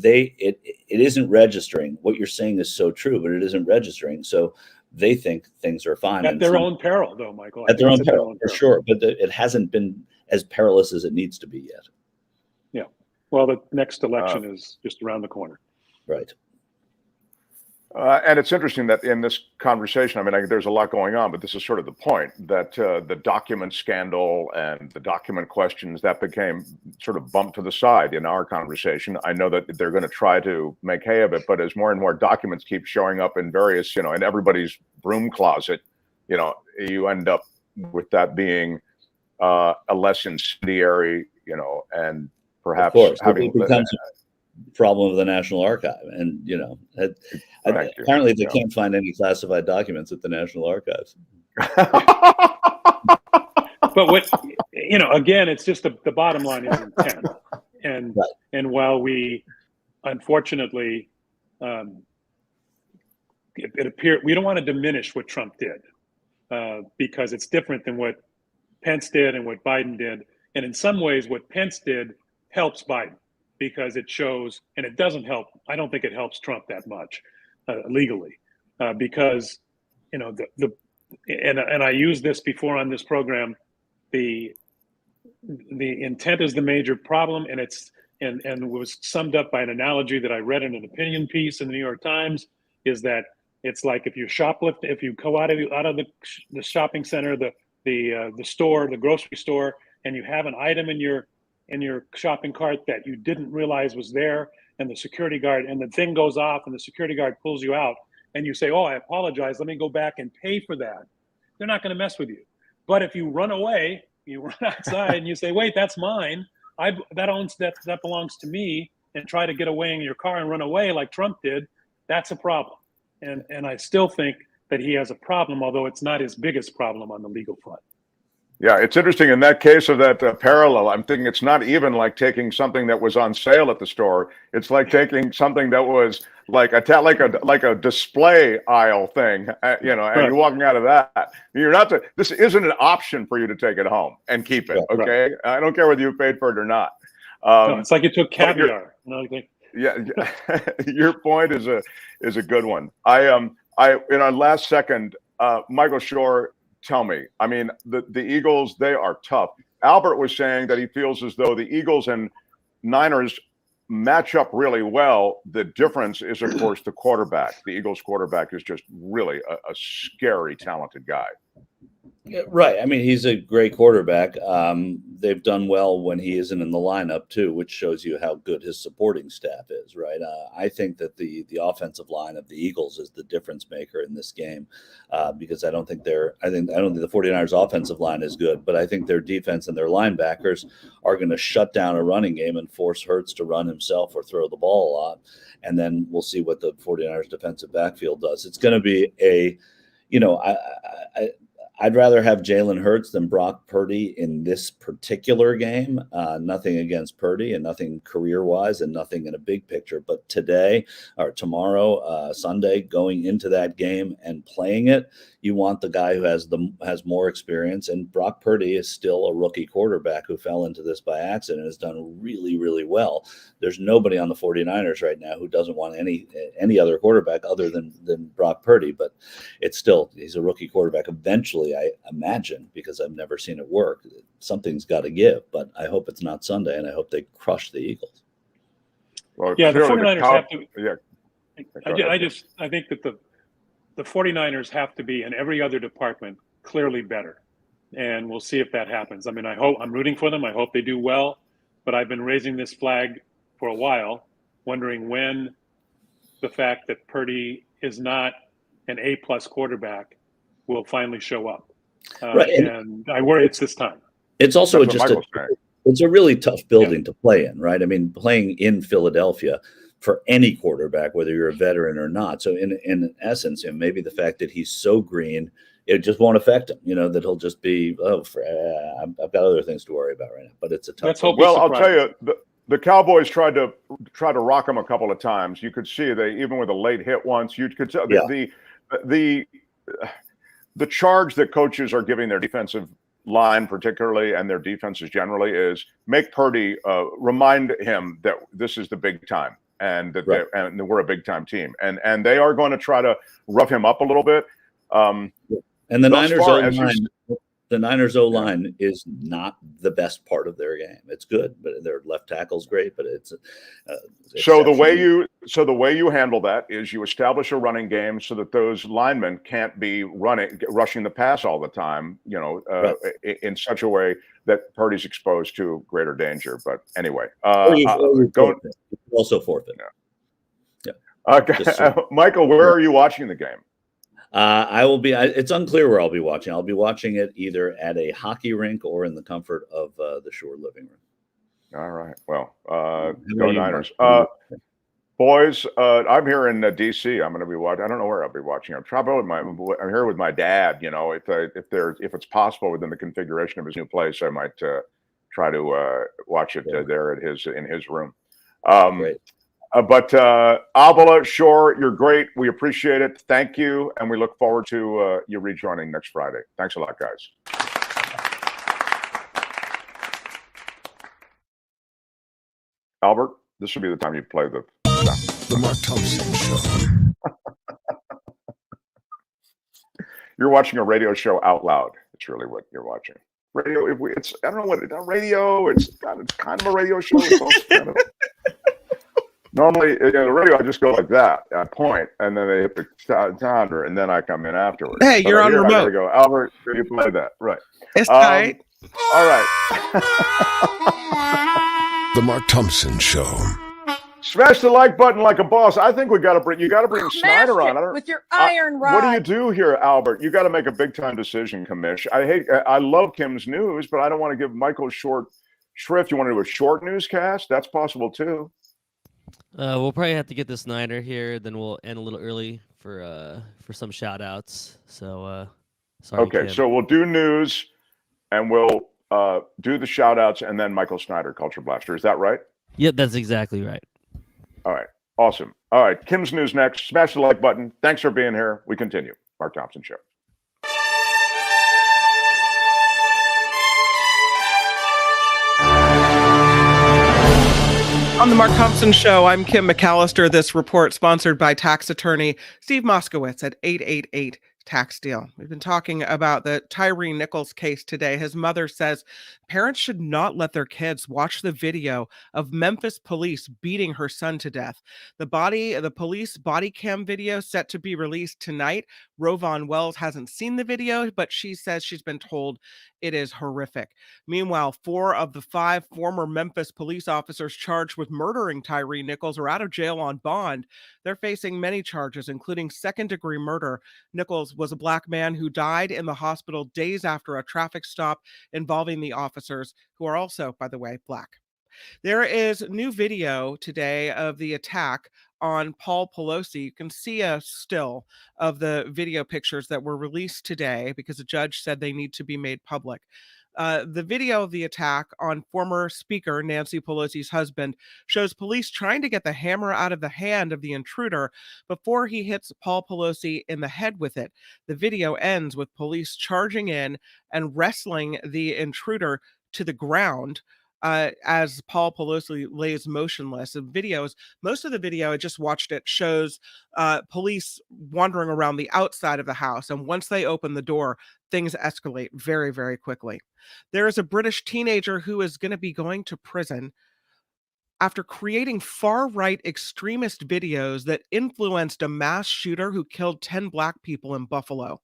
It isn't registering. What you're saying is so true, but it isn't registering. So they think things are fine. At their own peril, though, Michael. At their own peril, for sure. But it hasn't been as perilous as it needs to be yet. Yeah. Well, the next election is just around the corner. Right. And it's interesting that in this conversation, I mean, there's a lot going on, but this is sort of the point, that the document scandal and the document questions, that became sort of bumped to the side in our conversation. I know that they're going to try to make hay of it, but as more and more documents keep showing up in various, in everybody's broom closet, you end up with that being a less incendiary, and perhaps having... It becomes a problem of the National Archive. And, apparently they can't find any classified documents at the National Archives. But what, again, it's just the bottom line is intent. And, and while we, unfortunately, it appeared, we don't want to diminish what Trump did because it's different than what Pence did and what Biden did. And in some ways, what Pence did helps Biden because it shows, and it doesn't help. I don't think it helps Trump that much legally because, and I used this before on this program, the intent is the major problem, and it was summed up by an analogy that I read in an opinion piece in the New York Times, is that it's like if you shoplift, if you go out of the shopping center, the store, the grocery store, and you have an item in your shopping cart that you didn't realize was there, and the security guard, and the thing goes off and the security guard pulls you out, and you say, "Oh, I apologize, let me go back and pay for that." They're not going to mess with you. But if you run away, you run outside and you say, "Wait, that's mine. That belongs to me," and try to get away in your car and run away like Trump did, that's a problem. And I still think that he has a problem, although it's not his biggest problem on the legal front. Yeah, it's interesting in that case of that parallel. I'm thinking it's not even like taking something that was on sale at the store. It's like taking something that was like a display aisle thing, and you're walking out of that. You're not to. This isn't an option for you to take it home and keep it. Okay, I don't care whether you paid for it or not. No, it's like you took caviar. Yeah, your point is a good one. In our last second, Michael Shure. Tell me, I mean, the Eagles, they are tough. Albert was saying that he feels as though the Eagles and Niners match up really well. The difference is, of course, the quarterback. The Eagles quarterback is just really a scary, talented guy. Yeah, right. I mean, he's a great quarterback. They've done well when he isn't in the lineup too, which shows you how good his supporting staff is, right? I think that the offensive line of the Eagles is the difference maker in this game because I don't think the 49ers offensive line is good, but I think their defense and their linebackers are going to shut down a running game and force Hurts to run himself or throw the ball a lot. And then we'll see what the 49ers defensive backfield does. It's going to be I'd rather have Jalen Hurts than Brock Purdy in this particular game. Nothing against Purdy and nothing career-wise and nothing in a big picture. But today or tomorrow, Sunday, going into that game and playing it, you want the guy who has more experience. And Brock Purdy is still a rookie quarterback who fell into this by accident and has done really, really well. There's nobody on the 49ers right now who doesn't want any other quarterback other than Brock Purdy. But it's still, he's a rookie quarterback. Eventually, I imagine, because I've never seen it work, something's got to give. But I hope it's not Sunday, and I hope they crush the Eagles. Well, yeah, the 49ers have to. Yeah. I think that the 49ers have to be in every other department clearly better. And we'll see if that happens. I mean, I'm rooting for them. I hope they do well. But I've been raising this flag for a while, wondering when the fact that Purdy is not an A-plus quarterback will finally show up. Right. And I worry it's this time. It's also it's a really tough building to play in, right? I mean, playing in Philadelphia for any quarterback, whether you're a veteran or not. So in essence, maybe the fact that he's so green, it just won't affect him. That he'll just be, I've got other things to worry about right now. But it's a tough. Well, I'll tell you, the Cowboys tried to rock him a couple of times. You could see they even with a late hit once. You could tell the charge that coaches are giving their defensive line particularly and their defenses generally is make Purdy remind him that this is the big time and that and we're a big time team and they are going to try to rough him up a little bit. And the Niners O-line is not the best part of their game. It's good, but their left tackle's great, but it's so the way you handle that is you establish a running game so that those linemen can't be rushing the pass all the time, in such a way that Purdy's exposed to greater danger. But anyway, also forfeit. Michael, where are you watching the game? I will be. It's unclear where I'll be watching. I'll be watching it either at a hockey rink or in the comfort of the Shure living room. All right. Well, go Niners. Boys, I'm here in D.C. I'm going to be watching. I don't know where I'll be watching. I'm here with my dad. If it's possible within the configuration of his new place, I might try to watch it there in his room. Great. But Avila, Shure, you're great. We appreciate it. Thank you. And we look forward to you rejoining next Friday. Thanks a lot, guys. Albert, this will be the time you play the Mark Thompson Show. You're watching a radio show out loud. It's really what you're watching. Radio, I don't know what radio. It's kind of a radio show. It's also kind of. Normally, the radio, I just go like that, I point, and then they hit the sounder, and then I come in afterwards. Hey, you're on remote. I gotta go, Albert, can you play that? Right. It's tight. All right. The Mark Thompson Show. Smash the like button like a boss. I think you got to bring Snyder on. With your iron rod. What do you do here, Albert? You got to make a big time decision, Commish. I love Kim's news, but I don't want to give Michael short shrift. You want to do a short newscast? That's possible too. We'll probably have to get the Snyder here, then we'll end a little early for some shout outs. So sorry. Okay, Kim. so we'll do news and we'll do the shout outs and then Michael Snyder, Culture Blaster. Is that right? Yep, that's exactly right. All right. Awesome. All right. Kim's news next. Smash the like button. Thanks for being here. We continue. Mark Thompson Show. On the Mark Thompson Show, I'm Kim McAllister. This report sponsored by tax attorney Steve Moskowitz at 888 Tax Deal. We've been talking about the Tyree Nichols case today. His mother says parents should not let their kids watch the video of Memphis police beating her son to death. The police body cam video set to be released tonight. Rovon Wells hasn't seen the video, but she says she's been told it is horrific. Meanwhile, 4 of the 5 former Memphis police officers charged with murdering Tyree Nichols are out of jail on bond. They're facing many charges, including second-degree murder. Nichols was a black man who died in the hospital days after a traffic stop involving the officers, who are also, by the way, black. There is new video today of the attack on Paul Pelosi. You can see a still of the video pictures that were released today because a judge said they need to be made public. The video of the attack on former Speaker Nancy Pelosi's husband shows police trying to get the hammer out of the hand of the intruder before he hits Paul Pelosi in the head with it. The video ends with police charging in and wrestling the intruder to the ground as Paul Pelosi lays motionless. Most of the video, I just watched it, shows police wandering around the outside of the house. And once they open the door, things escalate very, very quickly. There is a British teenager who is going to be going to prison after creating far-right extremist videos that influenced a mass shooter who killed 10 black people in Buffalo.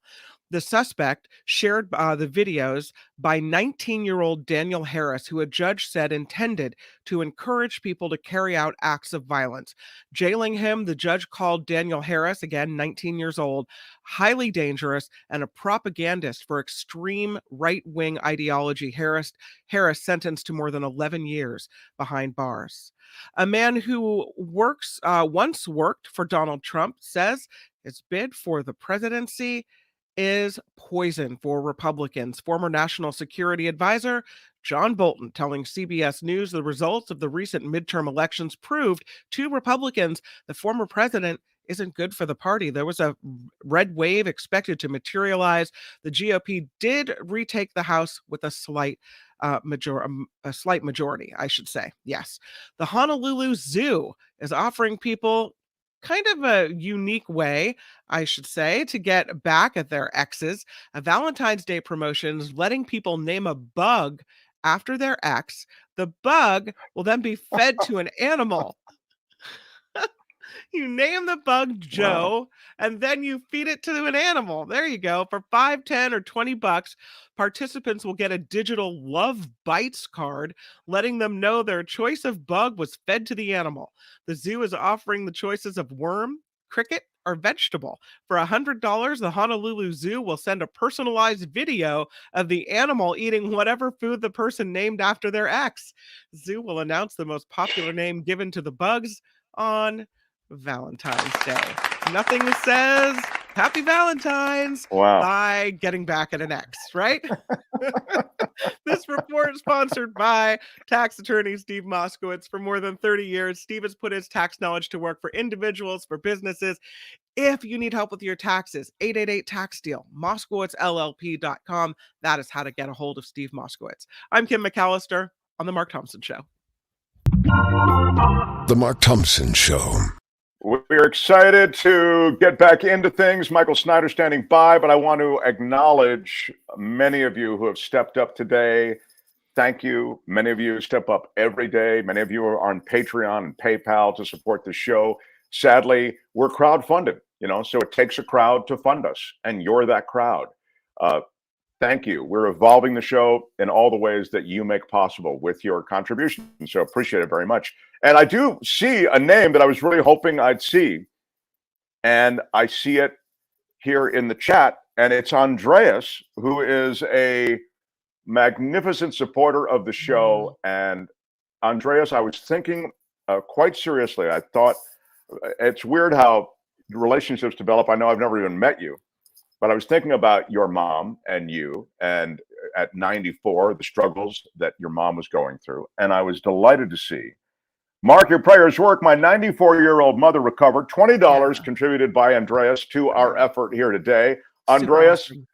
The suspect shared the videos by 19-year-old Daniel Harris, who a judge said intended to encourage people to carry out acts of violence. Jailing him, the judge called Daniel Harris, again 19 years old, highly dangerous and a propagandist for extreme right-wing ideology. Harris sentenced to more than 11 years behind bars. A man who once worked for Donald Trump says his bid for the presidency is poison for Republicans. Former National Security Advisor John Bolton telling CBS News the results of the recent midterm elections proved to Republicans the former president isn't good for the party. There was a red wave expected to materialize. The GOP did retake the House with a slight majority, I should say. Yes. The Honolulu Zoo is offering people kind of a unique way, I should say, to get back at their exes. A Valentine's Day promotion is letting people name a bug after their ex. The bug will then be fed to an animal. You name the bug Joe, and then you feed it to an animal. There you go. For $5, $10, or $20, participants will get a digital Love Bites card, letting them know their choice of bug was fed to the animal. The zoo is offering the choices of worm, cricket, or vegetable. For $100, the Honolulu Zoo will send a personalized video of the animal eating whatever food the person named after their ex. The zoo will announce the most popular name given to the bugs on Valentine's Day. Nothing says Happy Valentine's by getting back at an ex, right? This report is sponsored by tax attorney Steve Moskowitz. For more than 30 years, Steve has put his tax knowledge to work for individuals, for businesses. If you need help with your taxes, 888-TAX-DEAL, MoskowitzLLP.com. That is how to get a hold of Steve Moskowitz. I'm Kim McAllister on The Mark Thompson Show. The Mark Thompson Show. We're excited to get back into things. Michael Snyder standing by, but I want to acknowledge many of you who have stepped up today. Thank you. Many of you step up every day. Many of you are on Patreon and PayPal to support the show. Sadly, we're crowdfunded, so it takes a crowd to fund us, and you're that crowd. Thank you. We're evolving the show in all the ways that you make possible with your contribution. So appreciate it very much. And I do see a name that I was really hoping I'd see. And I see it here in the chat. And it's Andreas, who is a magnificent supporter of the show. And Andreas, I was thinking quite seriously. I thought it's weird how relationships develop. I know I've never even met you. But I was thinking about your mom and you, and at 94, the struggles that your mom was going through. And I was delighted to see. Mark, your prayers work. My 94-year-old mother recovered. $20 contributed by Andreas to our effort here today. Andreas, awesome.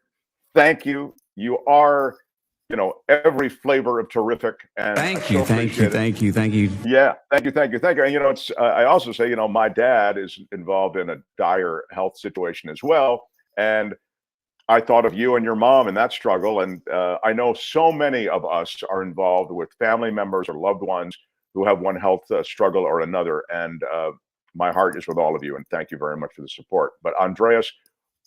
Thank you. You are, every flavor of terrific. And thank you. Yeah, thank you. And, it's, I also say, my dad is involved in a dire health situation as well. And I thought of you and your mom in that struggle. And I know so many of us are involved with family members or loved ones who have one health struggle or another. And my heart is with all of you. And thank you very much for the support. But Andreas,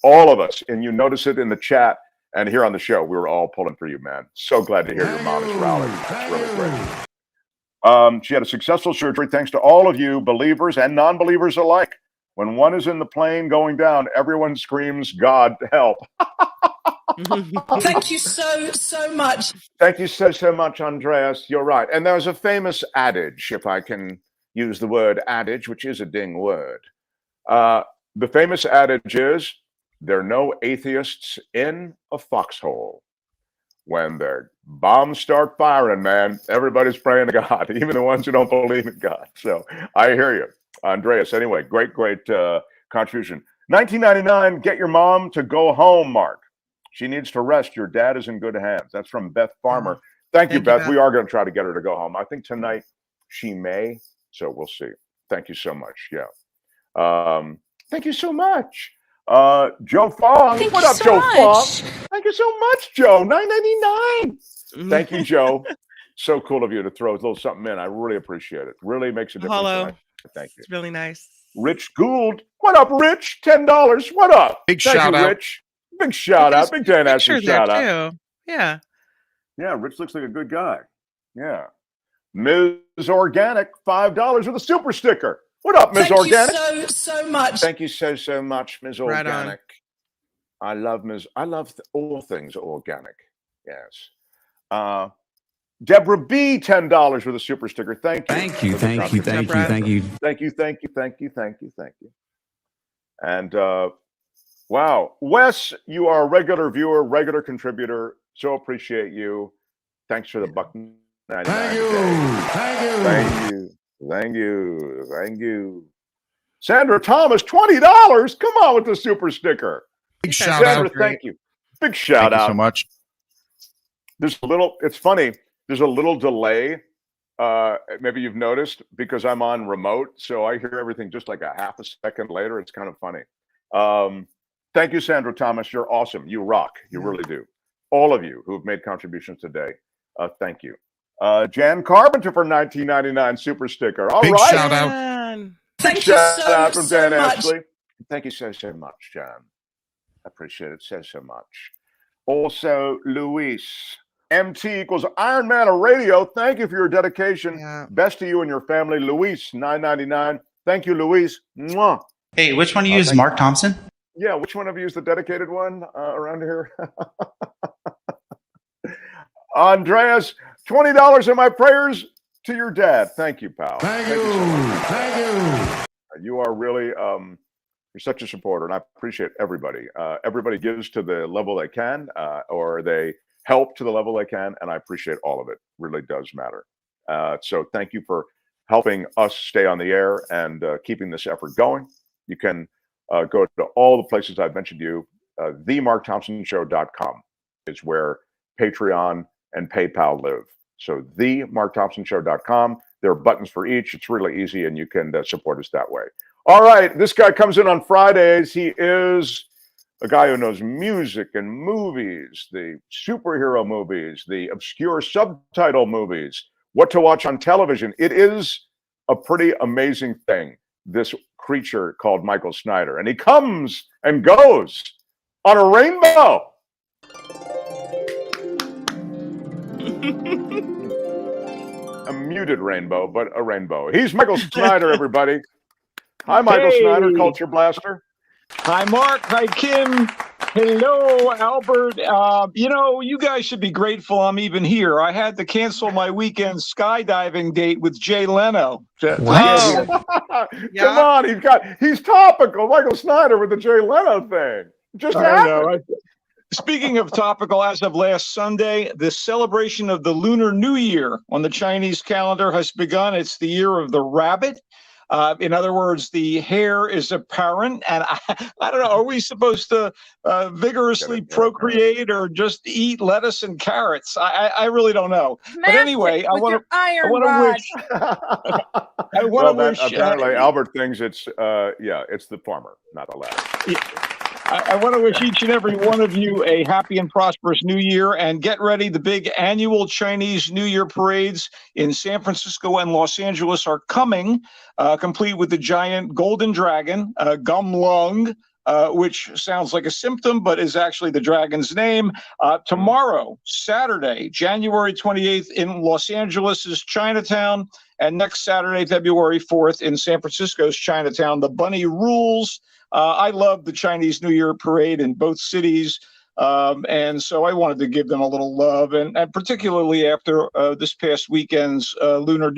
all of us, and you notice it in the chat and here on the show, we were all pulling for you, man. So glad to hear your mom is rallying. That's really great. She had a successful surgery thanks to all of you, believers and non-believers alike. When one is in the plane going down, everyone screams, God help. Thank you so much. Thank you so much, Andreas. You're right. And there's a famous adage, if I can use the word adage, which is a ding word. The famous adage is, there are no atheists in a foxhole. When the bombs start firing, man, everybody's praying to God, even the ones who don't believe in God. So I hear you. Andreas, anyway, great contribution. 1999, get your mom to go home, Mark. She needs to rest. Your dad is in good hands. That's from Beth Farmer. Thank you, Beth. We are going to try to get her to go home. I think tonight she may, so we'll see. Thank you so much. Yeah. Thank you so much. Joe Fong. What up, Joe Fong? Thank you so much, Joe. $9.99. Thank you, Joe. So cool of you to throw a little something in. I really appreciate it. Really makes a difference. Hello. Thank you. It's really nice. Rich Gould. What up, Rich? $10. What up? Big shout out. Rich. Big shout out. Big Dan Ashley shout out. Too. Yeah. Yeah, Rich looks like a good guy. Yeah. Ms. Organic, $5 with a super sticker. What up, Ms. Organic? Thank you so much. Thank you so much, Ms. Right Organic. On. I love all things organic. Yes. Deborah B, $10 with a super sticker. Thank you. Thank you. And Wow. Wes, you are a regular viewer, regular contributor. So appreciate you. Thanks for the $1.99. Thank you. Thank you. Thank you. Thank you. Thank you. Sandra Thomas, $20. Come on with the super sticker. Big shout Sandra, out. thank you. Big shout out. Thank you so much. There's a little, it's funny. There's a little delay. Maybe you've noticed because I'm on remote. So I hear everything just like a half a second later. It's kind of funny. Thank you, Sandra Thomas. You're awesome. You rock. You really do. All of you who've made contributions today. Thank you. Jan Carpenter for $19.99 super sticker. All right. Big shout out. Thank you Shout so, out from so Dan much. Ashley. Thank you so much, Jan. I appreciate it so much. Also, Luis. MT equals Iron Man of Radio. Thank you for your dedication. Best to you and your family. Luis, $9.99. Thank you, Luis. Mwah. Hey, which one of you is Mark Thompson? Yeah, which one of you is the dedicated one around here? Andreas, $20 in my prayers to your dad. Thank you, pal. Thank you. So much. Thank you. You are really, you're such a supporter, and I appreciate everybody. Everybody gives to the level they can, or they help to the level they can, and I appreciate all of it. Really does matter. So thank you for helping us stay on the air and keeping this effort going. You can go to all the places I've mentioned to you. TheMarkThompsonShow.com is where Patreon and PayPal live. So TheMarkThompsonShow.com. There are buttons for each. It's really easy, and you can support us that way. All right, this guy comes in on Fridays. He is a guy who knows music and movies, the superhero movies, the obscure subtitle movies, what to watch on television. It is a pretty amazing thing, this creature called Michael Snyder. And he comes and goes on a rainbow. A muted rainbow, but a rainbow. He's Michael Snyder, everybody. Hi, Michael Snyder, Culture Blaster. Hi, Mark. Hi, Kim. Hello, Albert. You guys should be grateful I'm even here. I had to cancel my weekend skydiving date with Jay Leno. What? Come on, he's topical. Michael Snyder with the Jay Leno thing. Just happened. Speaking of topical, as of last Sunday, the celebration of the Lunar New Year on the Chinese calendar has begun. It's the year of the rabbit. In other words, the hair is apparent. And I don't know, are we supposed to vigorously procreate or just eat lettuce and carrots? I really don't know. But anyway, I want to wish. Apparently, Albert thinks it's the former, not the latter. I want to wish each and every one of you a happy and prosperous New Year, and get ready. The big annual Chinese New Year parades in San Francisco and Los Angeles are coming, complete with the giant golden dragon, Gumlung, which sounds like a symptom, but is actually the dragon's name. Tomorrow, Saturday, January 28th in Los Angeles is Chinatown, and next Saturday, February 4th in San Francisco's Chinatown. The bunny rules. I love the Chinese New Year parade in both cities, and so I wanted to give them a little love, and particularly after this past weekend's Lunar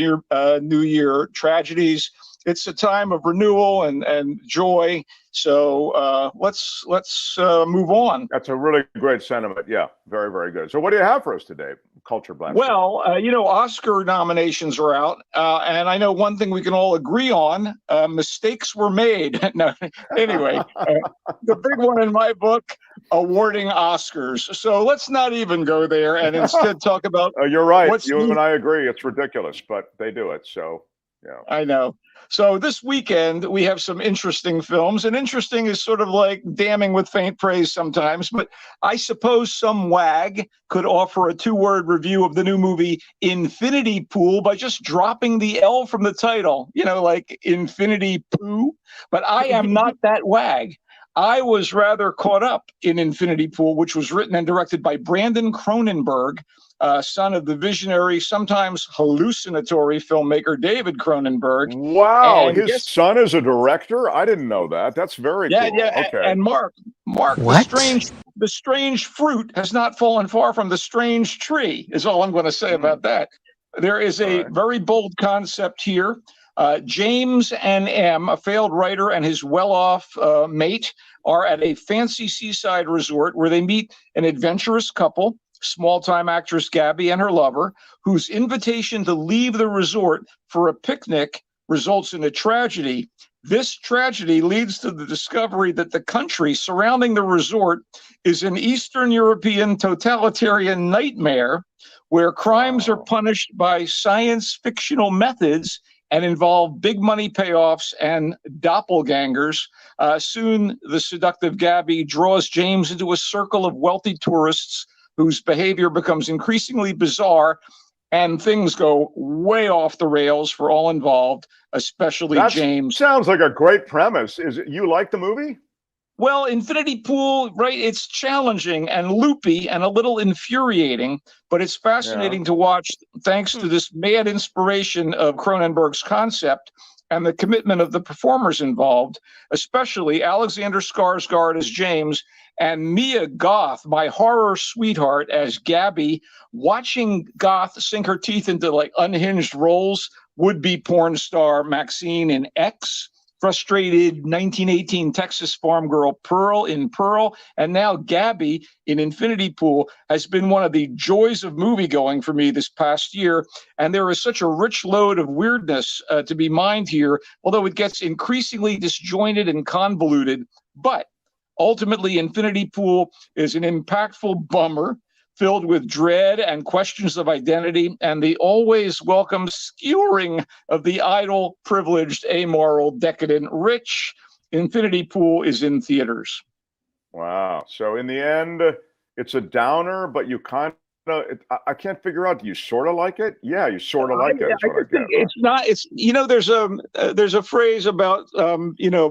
New Year tragedies. It's a time of renewal and joy. So let's move on. That's a really great sentiment. Yeah, very, very good. So what do you have for us today, Culture Blaster? Well, Oscar nominations are out, and I know one thing we can all agree on: mistakes were made. No, anyway, the big one in my book: awarding Oscars. So let's not even go there, and instead talk about. You're right. You and I agree. It's ridiculous, but they do it. So yeah, I know. So this weekend, we have some interesting films, and interesting is sort of like damning with faint praise sometimes, but I suppose some wag could offer a 2-word review of the new movie Infinity Pool by just dropping the L from the title, like Infinity Poo, but I am not that wag. I was rather caught up in Infinity Pool, which was written and directed by Brandon Cronenberg, son of the visionary, sometimes hallucinatory filmmaker David Cronenberg. Wow, his son is a director? I didn't know that. That's very cool. Yeah. Okay. And Mark, the strange fruit has not fallen far from the strange tree, is all I'm going to say about that. There is a very bold concept here. James and M, a failed writer, and his well-off mate are at a fancy seaside resort where they meet an adventurous couple, small-time actress Gabby and her lover, whose invitation to leave the resort for a picnic results in a tragedy. This tragedy leads to the discovery that the country surrounding the resort is an Eastern European totalitarian nightmare where crimes are punished by science fictional methods and involve big money payoffs and doppelgangers. Soon, the seductive Gabby draws James into a circle of wealthy tourists whose behavior becomes increasingly bizarre, and things go way off the rails for all involved, especially James. Sounds like a great premise. You like the movie? Well, Infinity Pool, right? It's challenging and loopy and a little infuriating, but it's fascinating to watch thanks to this mad inspiration of Cronenberg's concept and the commitment of the performers involved, especially Alexander Skarsgård as James and Mia Goth, my horror sweetheart, as Gabby. Watching Goth sink her teeth into like unhinged roles, would-be porn star Maxine in X, frustrated 1918 Texas farm girl Pearl in Pearl, and now Gabby in Infinity Pool has been one of the joys of movie-going for me this past year. And there is such a rich load of weirdness to be mined here, although it gets increasingly disjointed and convoluted. But ultimately, Infinity Pool is an impactful bummer filled with dread and questions of identity and the always welcome skewering of the idle, privileged, amoral, decadent rich. Infinity Pool is in theaters. Wow. So in the end, it's a downer, but you kind of, I can't figure out, do you sort of like it? Yeah, you sort of like it. It's not, it's, there's a phrase about,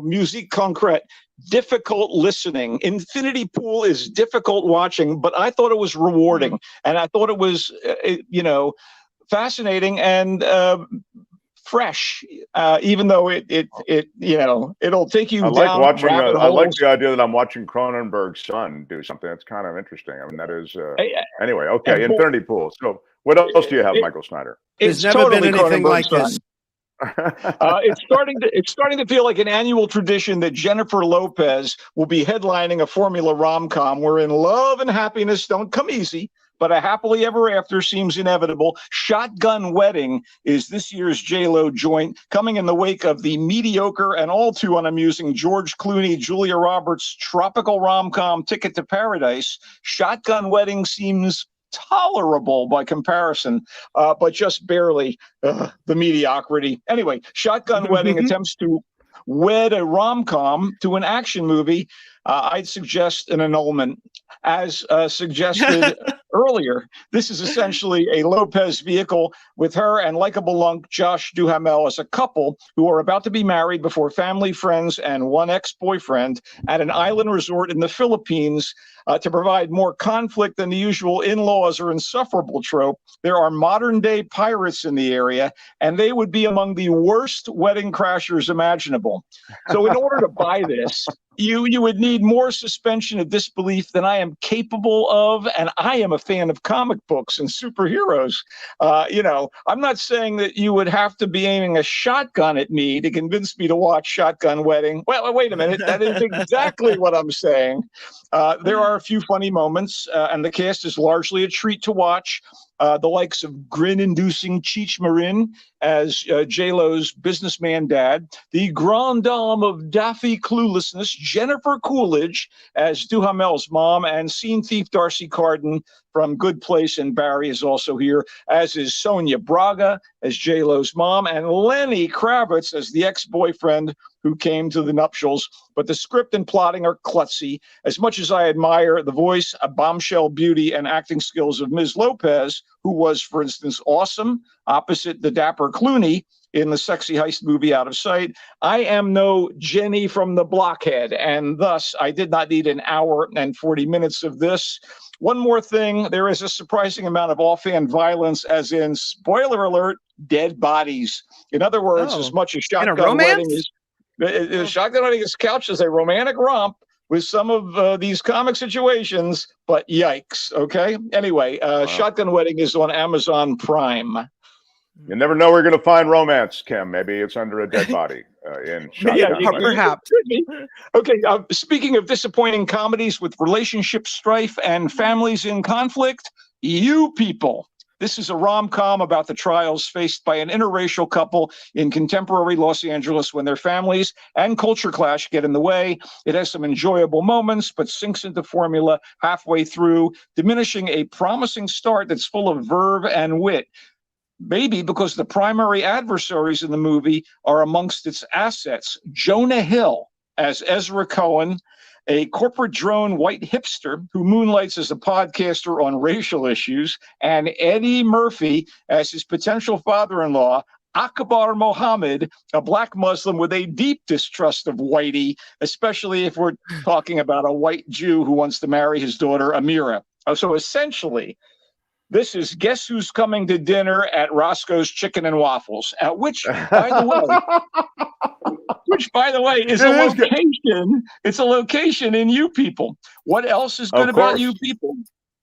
musique concrète, difficult listening. Infinity Pool is difficult watching, but I thought it was rewarding, and I thought it was, fascinating and fresh. Even though it'll take you. I like down watching. I like holes. the idea that I'm watching Cronenberg's son do something that's kind of interesting. I mean, that is. Anyway, okay, Infinity Pool. So, what else do you have, Michael Snyder? There's never been anything like this. It's starting to feel like an annual tradition that Jennifer Lopez will be headlining a Formula rom-com wherein love and happiness don't come easy, but a happily ever after seems inevitable. Shotgun Wedding is this year's J-Lo joint, coming in the wake of the mediocre and all too unamusing George Clooney, Julia Roberts tropical rom-com Ticket to Paradise. Shotgun Wedding seems tolerable by comparison, but just barely the mediocrity. Anyway, Shotgun Wedding attempts to wed a rom-com to an action movie. I'd suggest an annulment. As suggested earlier, this is essentially a Lopez vehicle with her and likable lunk Josh Duhamel as a couple who are about to be married before family, friends, and one ex-boyfriend at an island resort in the Philippines. To provide more conflict than the usual in-laws or insufferable trope, there are modern-day pirates in the area, and they would be among the worst wedding crashers imaginable. So in order to buy this, you would need more suspension of disbelief than I am capable of, and I am a fan of comic books and superheroes. I'm not saying that you would have to be aiming a shotgun at me to convince me to watch Shotgun Wedding. Well, wait a minute. That is exactly what I'm saying. There are a few funny moments, and the cast is largely a treat to watch. The likes of grin-inducing Cheech Marin as J-Lo's businessman dad, the grande dame of daffy cluelessness, Jennifer Coolidge as Duhamel's mom, and scene thief Darcy Carden from Good Place and Barry is also here, as is Sonia Braga as J-Lo's mom, and Lenny Kravitz as the ex-boyfriend who came to the nuptials. But the script and plotting are klutzy. As much as I admire the voice, a bombshell beauty, and acting skills of Ms. Lopez, who was, for instance, awesome opposite the dapper Clooney in the sexy heist movie Out of Sight, I am no Jenny from the Blockhead, and thus I did not need an hour and 40 minutes of this. One more thing, there is a surprising amount of offhand violence, as in, spoiler alert, dead bodies. In other words, as much as Shotgun Wedding is Shotgun Wedding is couched as a romantic romp with some of these comic situations, but yikes, okay? Anyway, Shotgun Wedding is on Amazon Prime. You never know where you're going to find romance, Kim. Maybe it's under a dead body in Shotgun. Yeah, perhaps. Okay. Speaking of disappointing comedies with relationship strife and families in conflict, You People. This is a rom-com about the trials faced by an interracial couple in contemporary Los Angeles when their families and culture clash get in the way. It has some enjoyable moments, but sinks into formula halfway through, diminishing a promising start that's full of verve and wit. Maybe because the primary adversaries in the movie are amongst its assets. Jonah Hill as Ezra Cohen, a corporate drone white hipster who moonlights as a podcaster on racial issues, and Eddie Murphy as his potential father-in-law, Akbar Mohammed, a black Muslim with a deep distrust of whitey, especially if we're talking about a white Jew who wants to marry his daughter, Amira. So essentially, this is Guess Who's Coming to Dinner at Roscoe's Chicken and Waffles, which, by the way, is a location. It's a location in You People. What else is good about You People?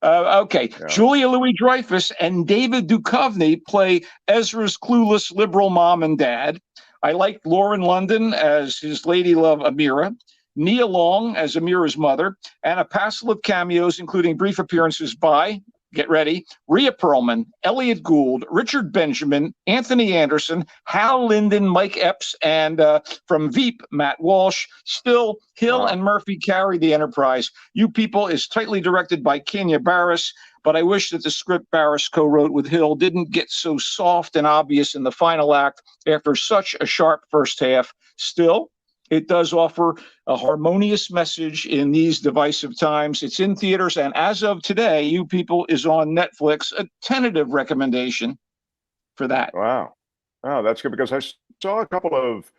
Okay. Yeah. Julia Louis-Dreyfus and David Duchovny play Ezra's clueless liberal mom and dad. I liked Lauren London as his lady love, Amira. Nia Long as Amira's mother, and a passel of cameos, including brief appearances by, get ready, Rhea Perlman, Elliot Gould, Richard Benjamin, Anthony Anderson, Hal Linden, Mike Epps, and from Veep, Matt Walsh. Still, Hill and Murphy carry the enterprise. You People is tightly directed by Kenya Barris, but I wish that the script Barris co-wrote with Hill didn't get so soft and obvious in the final act after such a sharp first half. Still, it does offer a harmonious message in these divisive times. It's in theaters, and as of today, You People is on Netflix. A tentative recommendation for that. Wow, that's good, because I saw a couple of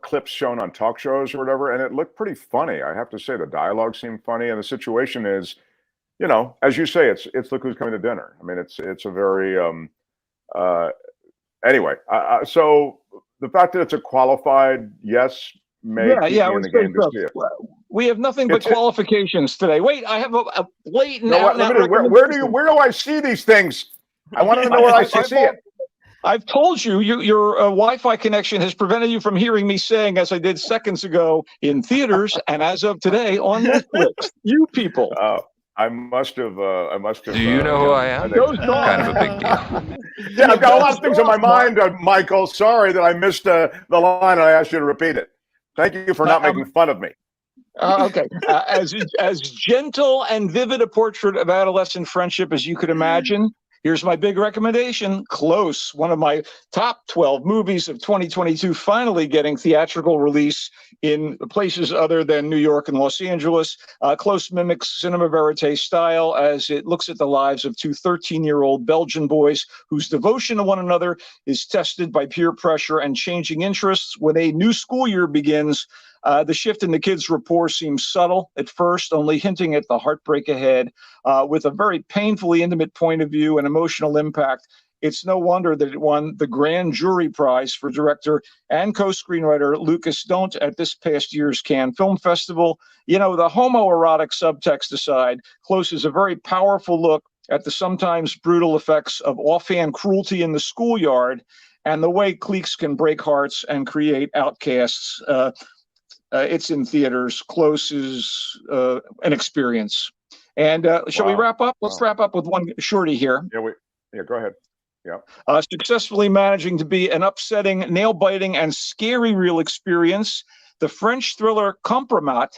clips shown on talk shows or whatever, and it looked pretty funny. I have to say, the dialogue seemed funny, and the situation is, you know, as you say, it's Look Who's Coming to Dinner. I mean, it's a very anyway. So the fact that it's a qualified yes. We have nothing but qualifications today. Wait, I have a blatant. Where do I see these things? I want to know where I see it. I've told you, your Wi-Fi connection has prevented you from hearing me saying, as I did seconds ago, in theaters and as of today on Netflix. You People. I must have. Do you know who I am? Kind of a big deal. Yeah, I've got a lot of things on my mind, Michael. Sorry that I missed the line and I asked you to repeat it. Thank you for not making fun of me. Okay. As gentle and vivid a portrait of adolescent friendship as you could imagine, here's my big recommendation. Close, one of my top 12 movies of 2022, finally getting theatrical release in places other than New York and Los Angeles. Close mimics cinema verite style as it looks at the lives of two 13-year-old Belgian boys whose devotion to one another is tested by peer pressure and changing interests. When a new school year begins, the shift in the kids' rapport seems subtle at first, only hinting at the heartbreak ahead. With a very painfully intimate point of view and emotional impact, it's no wonder that it won the Grand Jury Prize for director and co-screenwriter Lucas Don't at this past year's Cannes Film Festival. You know, the homoerotic subtext aside, Close is a very powerful look at the sometimes brutal effects of offhand cruelty in the schoolyard and the way cliques can break hearts and create outcasts. It's in theaters. Close is an experience. And shall we wrap up? Let's wrap up with one shorty here. Yeah, go ahead. Yeah. Successfully managing to be an upsetting, nail-biting, and scary real experience. The French thriller Compromat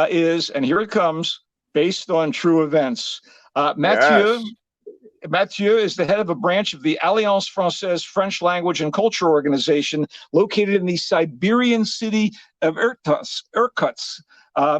is, and here it comes, based on true events. Mathieu is the head of a branch of the Alliance Française French Language and Culture Organization located in the Siberian city of Irkutsk.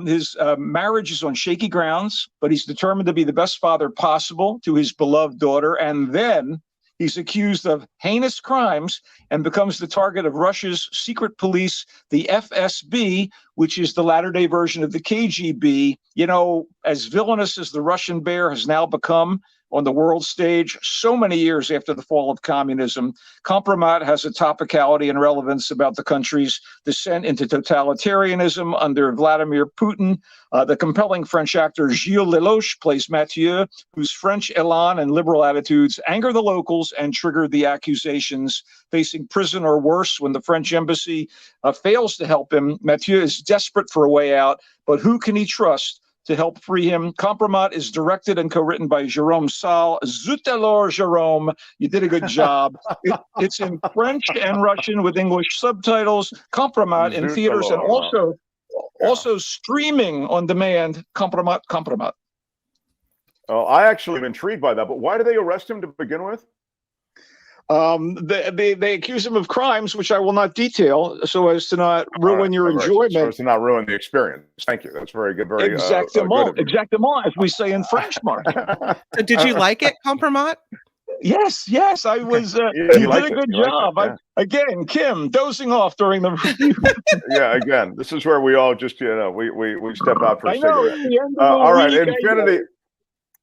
His marriage is on shaky grounds, but he's determined to be the best father possible to his beloved daughter. And then he's accused of heinous crimes and becomes the target of Russia's secret police, the FSB, which is the latter-day version of the KGB. You know, as villainous as the Russian bear has now become, on the world stage so many years after the fall of communism. Compromat has a topicality and relevance about the country's descent into totalitarianism under Vladimir Putin. The compelling French actor Gilles Lelouch plays Mathieu, whose French elan and liberal attitudes anger the locals and trigger the accusations. Facing prison or worse when the French embassy fails to help him, Mathieu is desperate for a way out, but who can he trust to help free him? Compromat is directed and co-written by Jérôme Salle. Zut alors, Jérôme, you did a good job. It's in French and Russian with English subtitles. Compromat in theaters and also streaming on demand. Compromat. Oh, I actually am intrigued by that. But why did they arrest him to begin with? They accuse him of crimes, which I will not detail, so as to not ruin your enjoyment. So as to not ruin the experience. Thank you. That's very good. Very exactement, exactement, as we say in French, Mark. So did you like it, Compromat? Yes, I was. You did a good job. Again, Kim dozing off during the review. Yeah, again, this is where we all just we step out for a cigarette. Know, all right,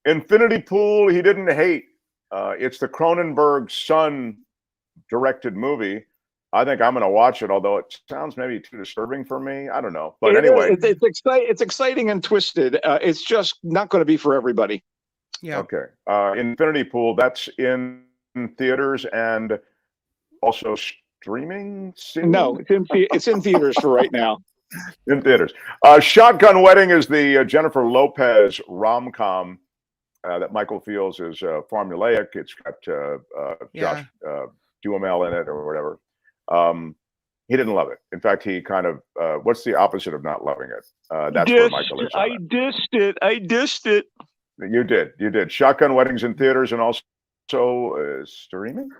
Infinity Pool. He didn't hate. It's the Cronenberg son directed movie. I think I'm going to watch it, although it sounds maybe too disturbing for me. I don't know. But anyway. It's exciting and twisted. It's just not going to be for everybody. Yeah. Okay. Infinity Pool, that's in theaters and also streaming soon? No, it's in theaters for right now. In theaters. Shotgun Wedding is the Jennifer Lopez rom-com. That Michael feels is formulaic. It's got Josh Duhamel in it or whatever. He didn't love it. In fact, he kind of, what's the opposite of not loving it? That's where Michael is. I dissed it. You did. Shotgun Weddings in theaters and also streaming?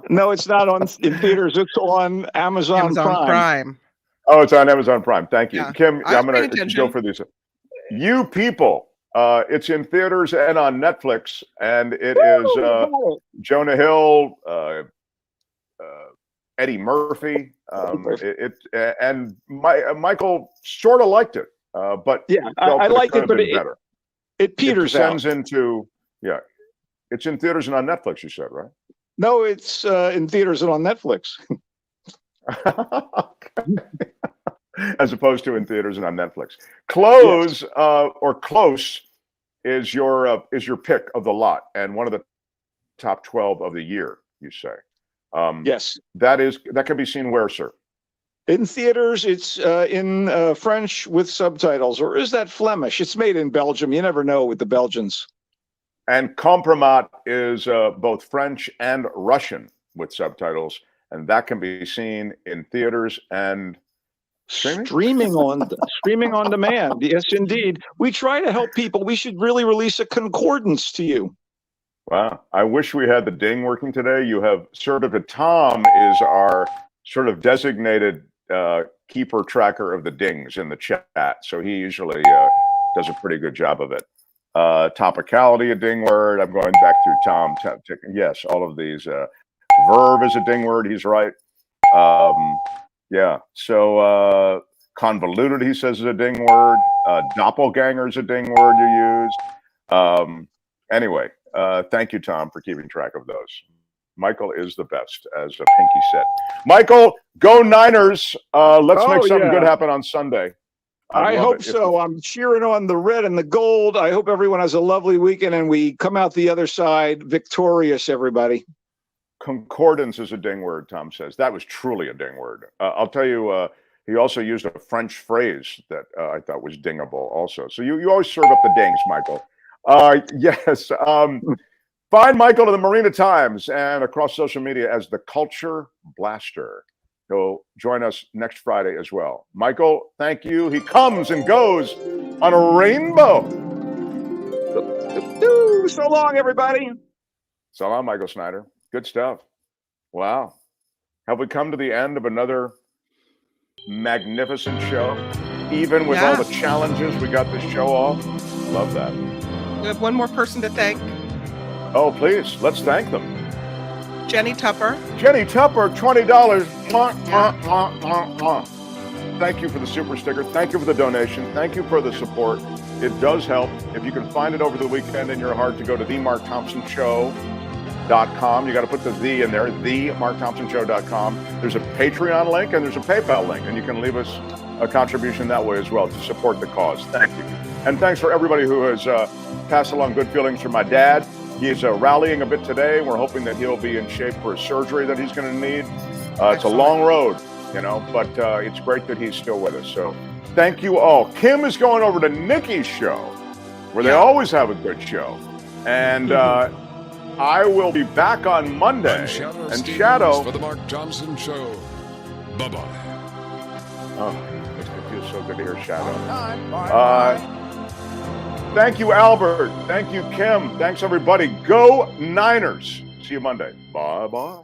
No, it's not in theaters. It's on Amazon Prime. Oh, it's on Amazon Prime. Thank you. Yeah. Kim, I'm going to go for these. You People. It's in theaters and on Netflix, and it is Jonah Hill, Eddie Murphy, and Michael sort of liked it, but I liked it, but it peters out. It's in theaters and on Netflix. You said, right? No, it's in theaters and on Netflix. As opposed to in theaters and on Netflix. Close or Close is your pick of the lot and one of the top 12 of the year, you say. Yes. That can be seen where, sir? In theaters, it's in French with subtitles, or is that Flemish? It's made in Belgium. You never know with the Belgians. And Compromat is both French and Russian with subtitles, and that can be seen in theaters and streaming on demand. Yes, indeed. We try to help people. We should really release a concordance to you. Wow. I wish we had the ding working today. You have Tom is our sort of designated keeper tracker of the dings in the chat. So he usually does a pretty good job of it. Topicality, a ding word. I'm going back through Tom. Yes, all of these. Verb is a ding word. He's right. Yeah. So convoluted, he says, is a ding word. Doppelganger is a ding word you used. Anyway, thank you, Tom, for keeping track of those. Michael is the best, as Pinky said. Michael, go Niners. Let's make something good happen on Sunday. I hope so. I'm cheering on the red and the gold. I hope everyone has a lovely weekend and we come out the other side victorious, everybody. Concordance is a ding word, Tom says. That was truly a ding word. I'll tell you, he also used a French phrase that I thought was dingable also. So you always serve up the dings, Michael. Yes. Find Michael in the Marina Times and across social media as the Culture Blaster. He'll join us next Friday as well. Michael, thank you. He comes and goes on a rainbow. So long, everybody. So long, Michael Snyder. Good stuff. Wow. Have we come to the end of another magnificent show? Even with all the challenges, we got this show off. Love that. We have one more person to thank. Oh, please. Let's thank them. Jenny Tupper. Jenny Tupper, $20. Thank you for the super sticker. Thank you for the donation. Thank you for the support. it does help if you can find it over the weekend in your heart to go to themarkthompsonshow.com. You got to put the in there, themarkthompsonshow.com. There's a Patreon link and there's a PayPal link, and you can leave us a contribution that way as well to support the cause. Thank you. And thanks for everybody who has passed along good feelings for my dad. He's rallying a bit today. We're hoping that he'll be in shape for a surgery that he's going to need. It's a long road, but it's great that he's still with us. So thank you all. Kim is going over to Nikki's show, where they always have a good show. And I will be back on Monday. And Shadow for the Mark Thompson Show. Bye-bye. Oh, it feels so good to hear Shadow. Thank you, Albert. Thank you, Kim. Thanks, everybody. Go Niners. See you Monday. Bye-bye.